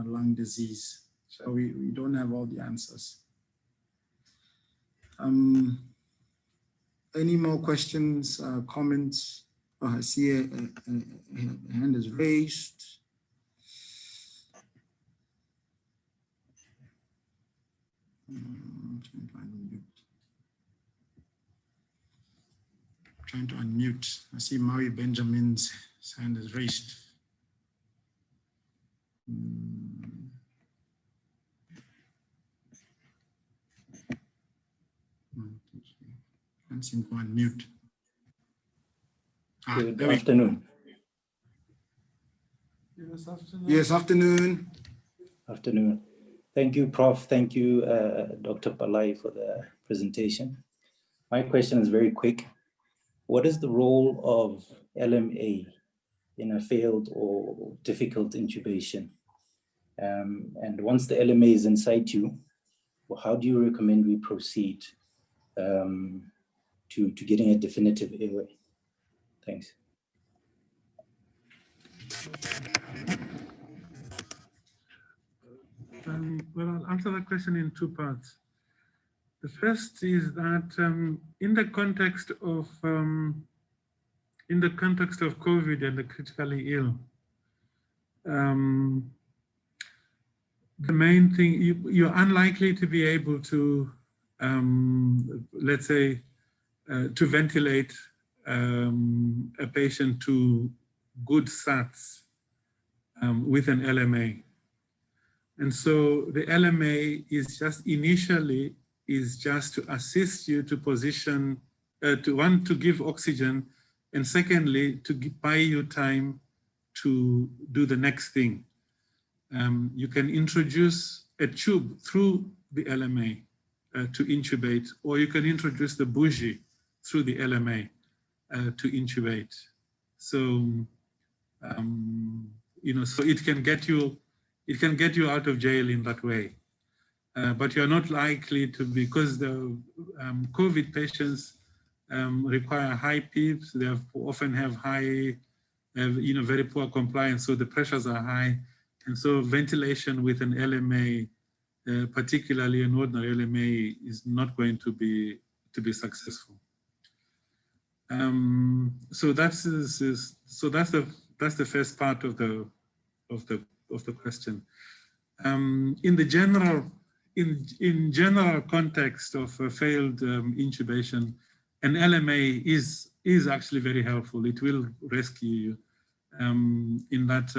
Speaker 1: lung disease. So we don't have all the answers. Any more questions, comments? Oh, I see a hand is raised. Trying to unmute. I see Maui Benjamin's hand is raised. Can't seem to unmute.
Speaker 3: Good afternoon.
Speaker 2: Yes, afternoon.
Speaker 1: Yes, afternoon.
Speaker 3: Afternoon. Thank you, Prof. Thank you, Dr. Palai, for the presentation. My question is very quick. What is the role of LMA in a failed or difficult intubation? And once the LMA is in situ, how do you recommend we proceed to getting a definitive airway? Thanks.
Speaker 2: Well, I'll answer that question in 2 parts. The first is that in the context of COVID and the critically ill, the main thing, you're unlikely to be able to, let's say, to ventilate a patient to good SATs with an LMA. And so the LMA is just initially to assist you to position, to give oxygen, and secondly, to buy you time to do the next thing. you can introduce a tube through the LMA to intubate, or you can introduce the bougie through the LMA to intubate. So, so it can get you out of jail in that way. But you're not likely to, because the COVID patients require high PEEPs. They often have high, very poor compliance, so the pressures are high. And so ventilation with an LMA, particularly an ordinary LMA, is not going to be successful. So that's the first part of the question. In the general context of a failed intubation, an LMA is actually very helpful. It will rescue you in that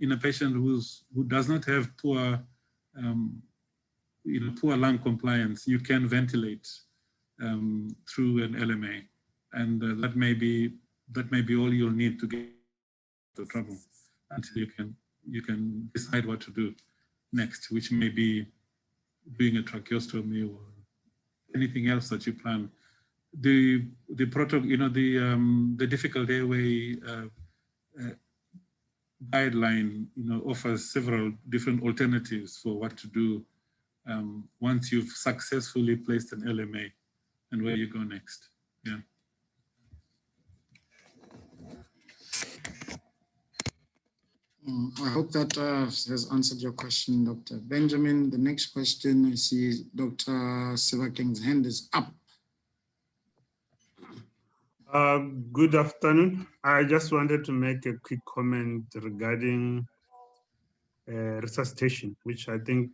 Speaker 2: in a patient who does not have poor poor lung compliance, you can ventilate through an LMA, and that may be all you'll need to get the trouble until you can decide what to do next, which may be doing a tracheostomy or anything else that you plan. The protocol, the difficult airway guideline, offers several different alternatives for what to do once you've successfully placed an LMA and where you go next. Yeah.
Speaker 1: I hope that has answered your question, Dr. Benjamin. The next question, I see Dr. Sebakeng's hand is up.
Speaker 4: Good afternoon. I just wanted to make a quick comment regarding resuscitation, which I think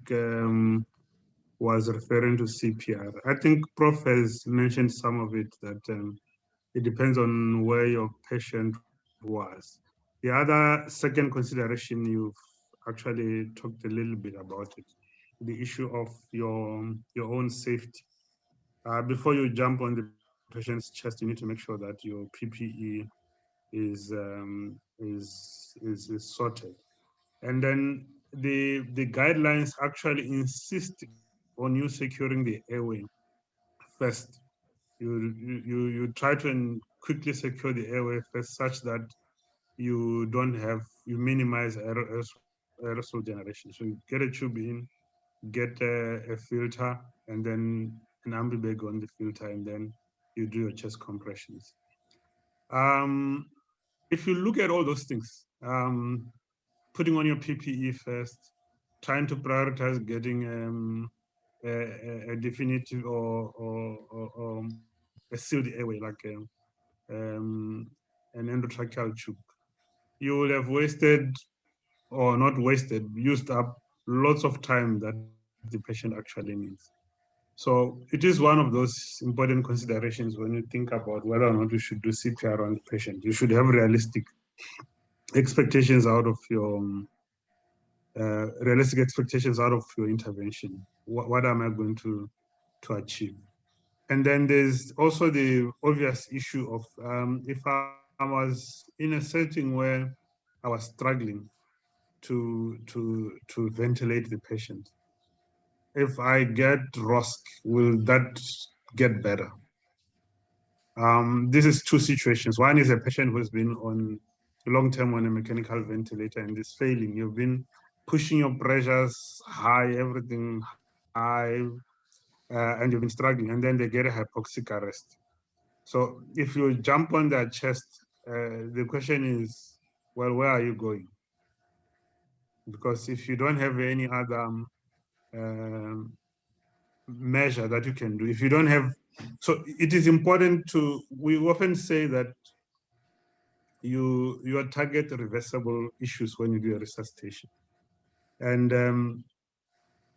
Speaker 4: was referring to CPR. I think Prof has mentioned some of it, that it depends on where your patient was. The other second consideration, you've actually talked a little bit about it, the issue of your own safety. Before you jump on the patient's chest, you need to make sure that your PPE is sorted. And then the guidelines actually insist on you securing the airway first. You try to quickly secure the airway first, such that you minimize aerosol generation. So you get a tube in, get a filter, and then an ambi bag on the filter, and then you do your chest compressions. If you look at all those things, putting on your PPE first, trying to prioritize getting a definitive or a sealed airway, like an endotracheal tube, you will have wasted, or not wasted, used up lots of time that the patient actually needs. So it is one of those important considerations when you think about whether or not you should do CPR on the patient. You should have realistic expectations out of your intervention. What am I going to achieve? And then there's also the obvious issue of if I was in a setting where I was struggling to ventilate the patient, if I get ROSC, will that get better? This is two situations. One is a patient who's been on long-term on a mechanical ventilator and is failing. You've been pushing your pressures high, everything high, and you've been struggling, and then they get a hypoxic arrest. So if you jump on their chest, the question is, well, where are you going? Because if you don't have any other measure that you can do, if you don't have, so it is important we often say that you target reversible issues when you do a resuscitation. And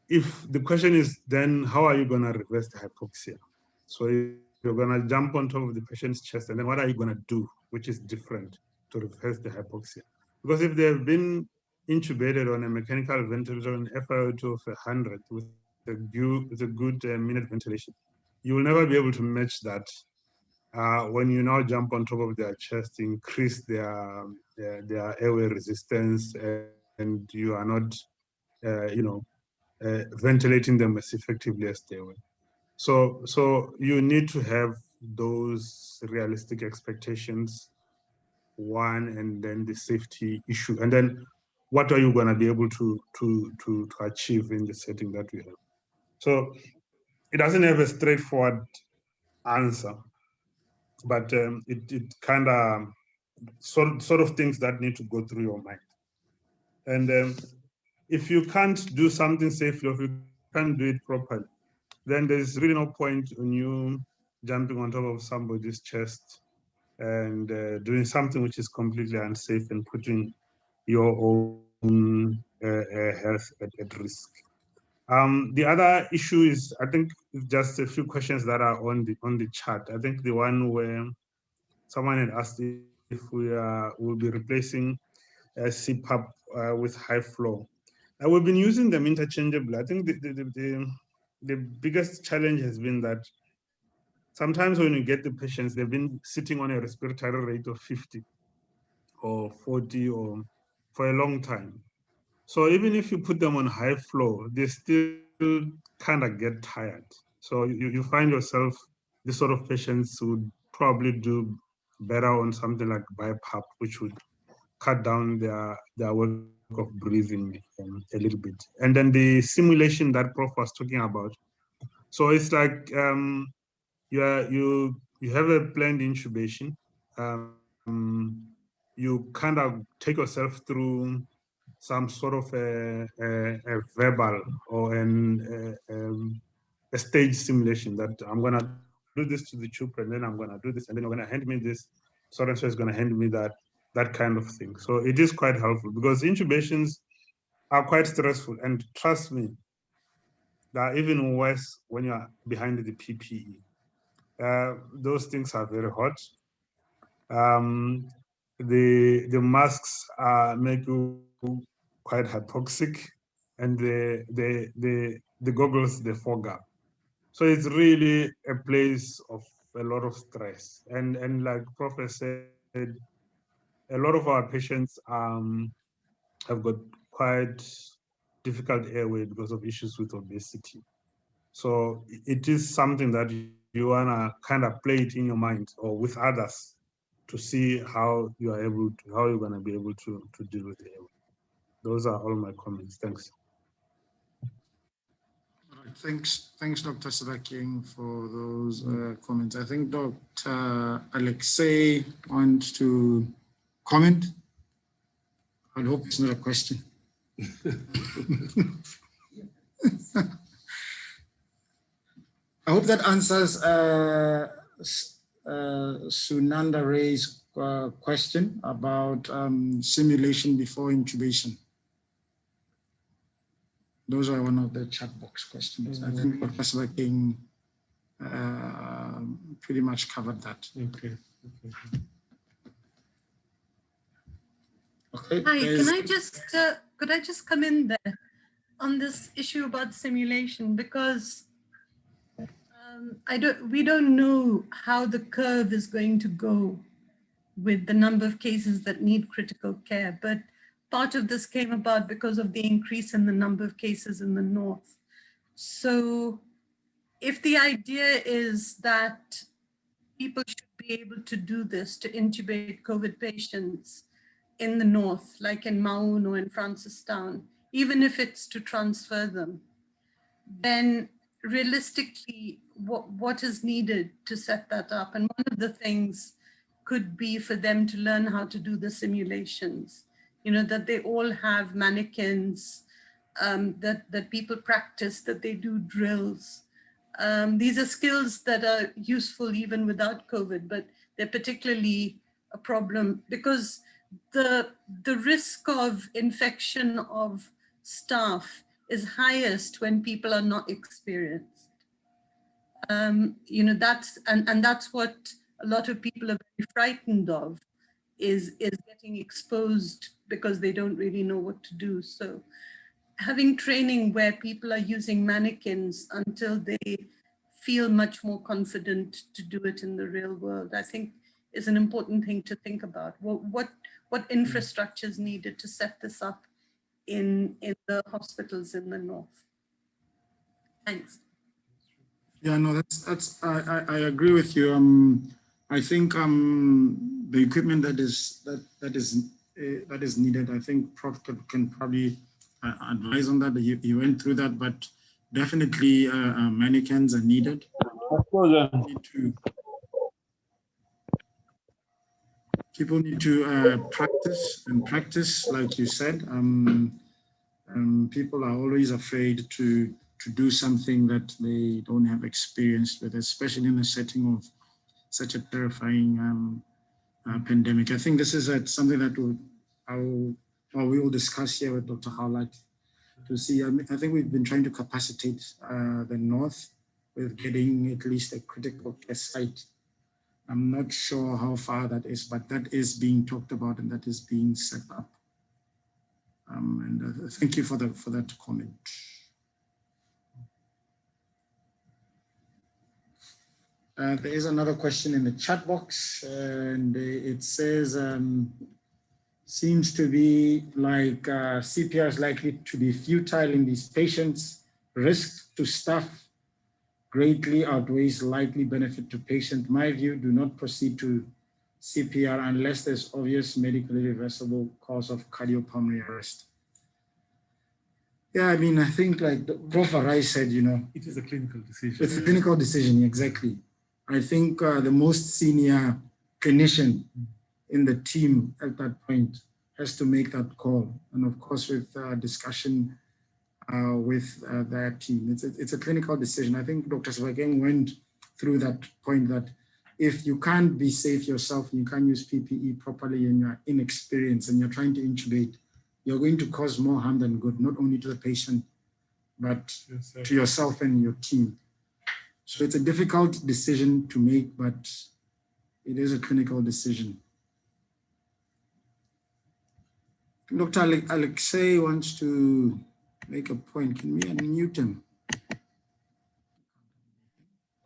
Speaker 4: if the question is then, how are you going to reverse the hypoxia? So you're going to jump on top of the patient's chest, and then what are you going to do, which is different to reverse the hypoxia? Because if they've been intubated on a mechanical ventilator, an FiO2 of 100 with a good minute ventilation, you will never be able to match that when you now jump on top of their chest, increase their airway resistance, and you are not ventilating them as effectively as they were. So you need to have those realistic expectations, one, and then the safety issue, and then what are you going to be able to achieve in the setting that we have. So it doesn't have a straightforward answer, but it kind of sort of things that need to go through your mind. And if you can't do something safely, or if you can't do it properly, then there's really no point in you jumping on top of somebody's chest and doing something which is completely unsafe and putting your own health at risk. The other issue is, I think, just a few questions that are on the chat. I think the one where someone had asked if we will be replacing CPAP with high flow. We've been using them interchangeably. I think the biggest challenge has been that sometimes when you get the patients, they've been sitting on a respiratory rate of 50 or 40 or for a long time. So even if you put them on high flow, they still kind of get tired. So you find yourself, this sort of patients would probably do better on something like BiPAP, which would cut down their work of breathing a little bit. And then the simulation that Prof was talking about. So it's like you have a planned intubation. You kind of take yourself through some sort of a verbal or a stage simulation that I'm going to do this to the tube, and then I'm going to do this, and then you're going to hand me this, so and so is going to hand me that kind of thing. So it is quite helpful, because intubations are quite stressful, and trust me, they are even worse when you are behind the PPE. Those things are very hot. The masks make you quite hypoxic, and the goggles, they fog up. So it's really a place of a lot of stress. And like Prof said, a lot of our patients have got quite difficult airway because of issues with obesity. So it is something that you wanna kind of play it in your mind or with others to see how you are able to, how you're gonna be able to deal with it. Those are all my comments. Thanks.
Speaker 1: All right, thanks, Dr. Sadaking, for those comments. I think Dr. Alexei wants to comment. I hope it's not a question. I hope that answers Sunanda Ray's question about simulation before intubation. Those are one of the chat box questions. I think Professor King pretty much covered that.
Speaker 2: Okay.
Speaker 1: Okay.
Speaker 5: Hi, can I just, could I just come in there on this issue about simulation? Because we don't know how the curve is going to go with the number of cases that need critical care, but part of this came about because of the increase in the number of cases in the north. So if the idea is that people should be able to do this, to intubate COVID patients in the north, like in Maun or in Francistown, even if it's to transfer them, then realistically, what is needed to set that up? And one of the things could be for them to learn how to do the simulations, you know, that they all have mannequins, that people practice, that they do drills. These are skills that are useful even without COVID, but they're particularly a problem because the risk of infection of staff is highest when people are not experienced. You know, that's what a lot of people are very frightened of, is getting exposed because they don't really know what to do. So having training where people are using mannequins until they feel much more confident to do it in the real world, I think is an important thing to think about. What infrastructure is needed to set this up in the hospitals in the north? Thanks.
Speaker 1: Yeah, no, I agree with you. I think the equipment that is needed, I think Prof can probably advise on that. You went through that, but definitely mannequins are needed. People need to practice, like you said. People are always afraid to do something that they don't have experience with, especially in the setting of such a terrifying pandemic. I think this is something that we will discuss here with Dr. Gaolathe to see. I think we've been trying to capacitate the North with getting at least a critical care site. I'm not sure how far that is, but that is being talked about and that is being set up. And thank you for that comment. There is another question in the chat box, and it says, seems to be like CPR is likely to be futile in these patients. Risk to staff greatly outweighs likely benefit to patient. My view, do not proceed to CPR unless there's obvious medically reversible cause of cardiopulmonary arrest. Yeah, I mean, I think like Prof. Farai said, you know,
Speaker 2: it is a clinical decision.
Speaker 1: It's a clinical decision, exactly. I think the most senior clinician in the team at that point has to make that call. And of course, with discussion with their team, it's a clinical decision. I think Dr. Svageng went through that point that if you can't be safe yourself, you can't use PPE properly and you're inexperienced and you're trying to intubate, you're going to cause more harm than good, not only to the patient, but to yourself and your team. So it's a difficult decision to make, but it is a clinical decision. Dr. Alexei wants to make a point. Can we unmute him?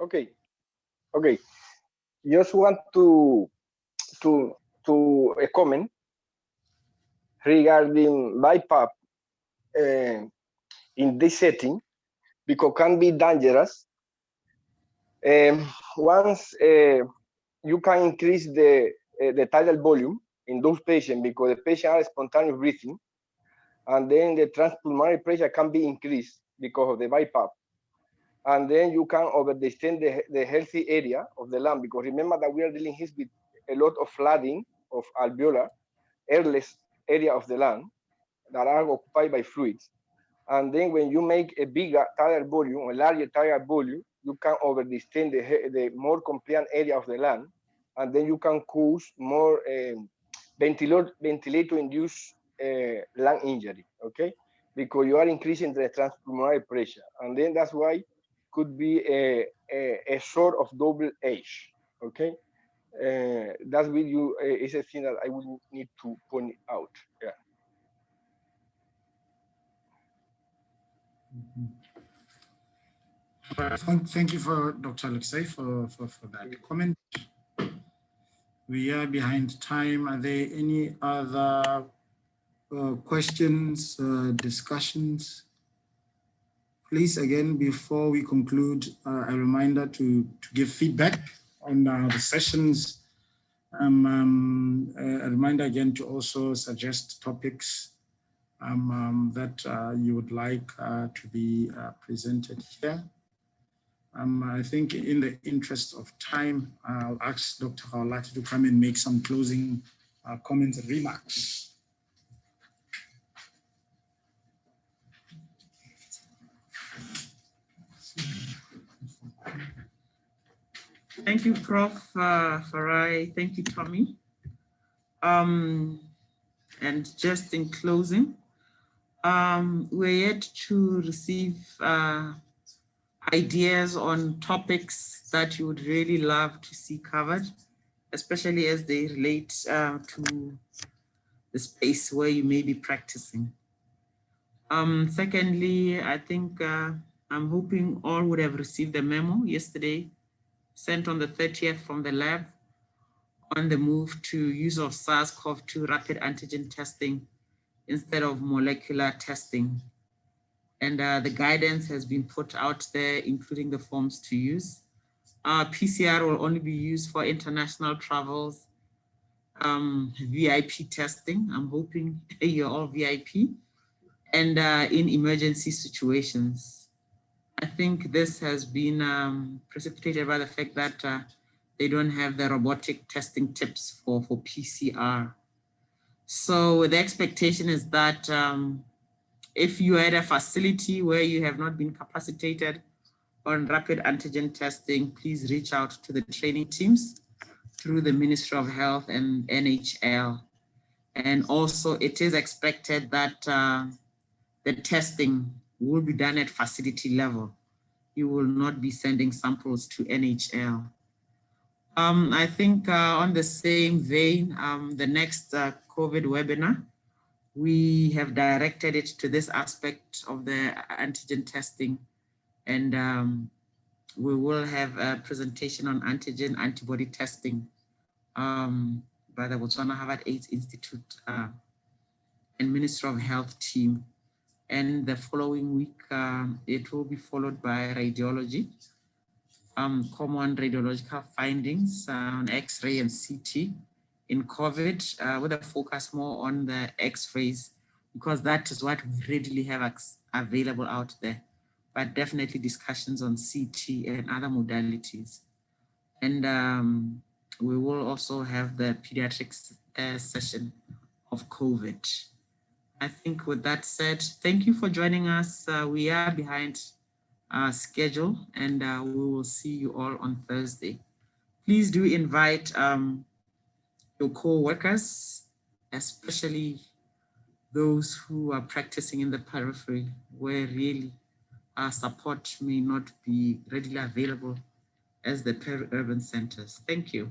Speaker 6: Okay. Just want to a comment regarding BiPAP in this setting, because can be dangerous. Once you can increase the tidal volume in those patients because the patient are spontaneous breathing, and then the transpulmonary pressure can be increased because of the BiPAP. And then you can overextend the healthy area of the lung, because remember that we are dealing here with a lot of flooding of alveolar, airless area of the lung that are occupied by fluids. And then when you make a bigger tidal volume, a larger tidal volume, you can overextend the more compliant area of the lung, and then you can cause more ventilator-induced lung injury, okay? Because you are increasing the transpulmonary pressure. And then that's why could be a sort of double edge, okay? That's with you is a thing that I would need to point out, yeah.
Speaker 1: Thank you for Dr. Alexei for that comment. We are behind time. Are there any other questions, discussions? Please, again, before we conclude, a reminder to give feedback on the sessions. A reminder again to also suggest topics that you would like to be presented here. I think in the interest of time, I'll ask Dr. Gaolathe to come and make some closing comments and remarks.
Speaker 7: Thank you, Prof. Farai. Thank you, Tommy. And just in closing, we're yet to receive ideas on topics that you would really love to see covered, especially as they relate to the space where you may be practicing. Secondly, I think I'm hoping all would have received the memo yesterday, sent on the 30th from the lab on the move to use of SARS-CoV-2 rapid antigen testing instead of molecular testing. And the guidance has been put out there, including the forms to use. PCR will only be used for international travels, VIP testing. I'm hoping you're all VIP. And in emergency situations. I think this has been precipitated by the fact that they don't have the robotic testing tips for PCR. So the expectation is that if you are at a facility where you have not been capacitated on rapid antigen testing, please reach out to the training teams through the Ministry of Health and NHL. And also it is expected that the testing will be done at facility level. You will not be sending samples to NHL. I think on the same vein, the next COVID webinar, we have directed it to this aspect of the antigen testing, and we will have a presentation on antigen antibody testing by the Botswana-Rutgers AIDS Institute and Ministry of Health team. And the following week, it will be followed by radiology, common radiological findings on X-ray and CT in COVID, with a focus more on the X-rays, because that is what we readily have available out there, but definitely discussions on CT and other modalities. And we will also have the pediatrics session of COVID. I think with that said, thank you for joining us. We are behind schedule, and we will see you all on Thursday. Please do invite your co-workers, especially those who are practicing in the periphery, where really support may not be readily available as the peri-urban centers. Thank you.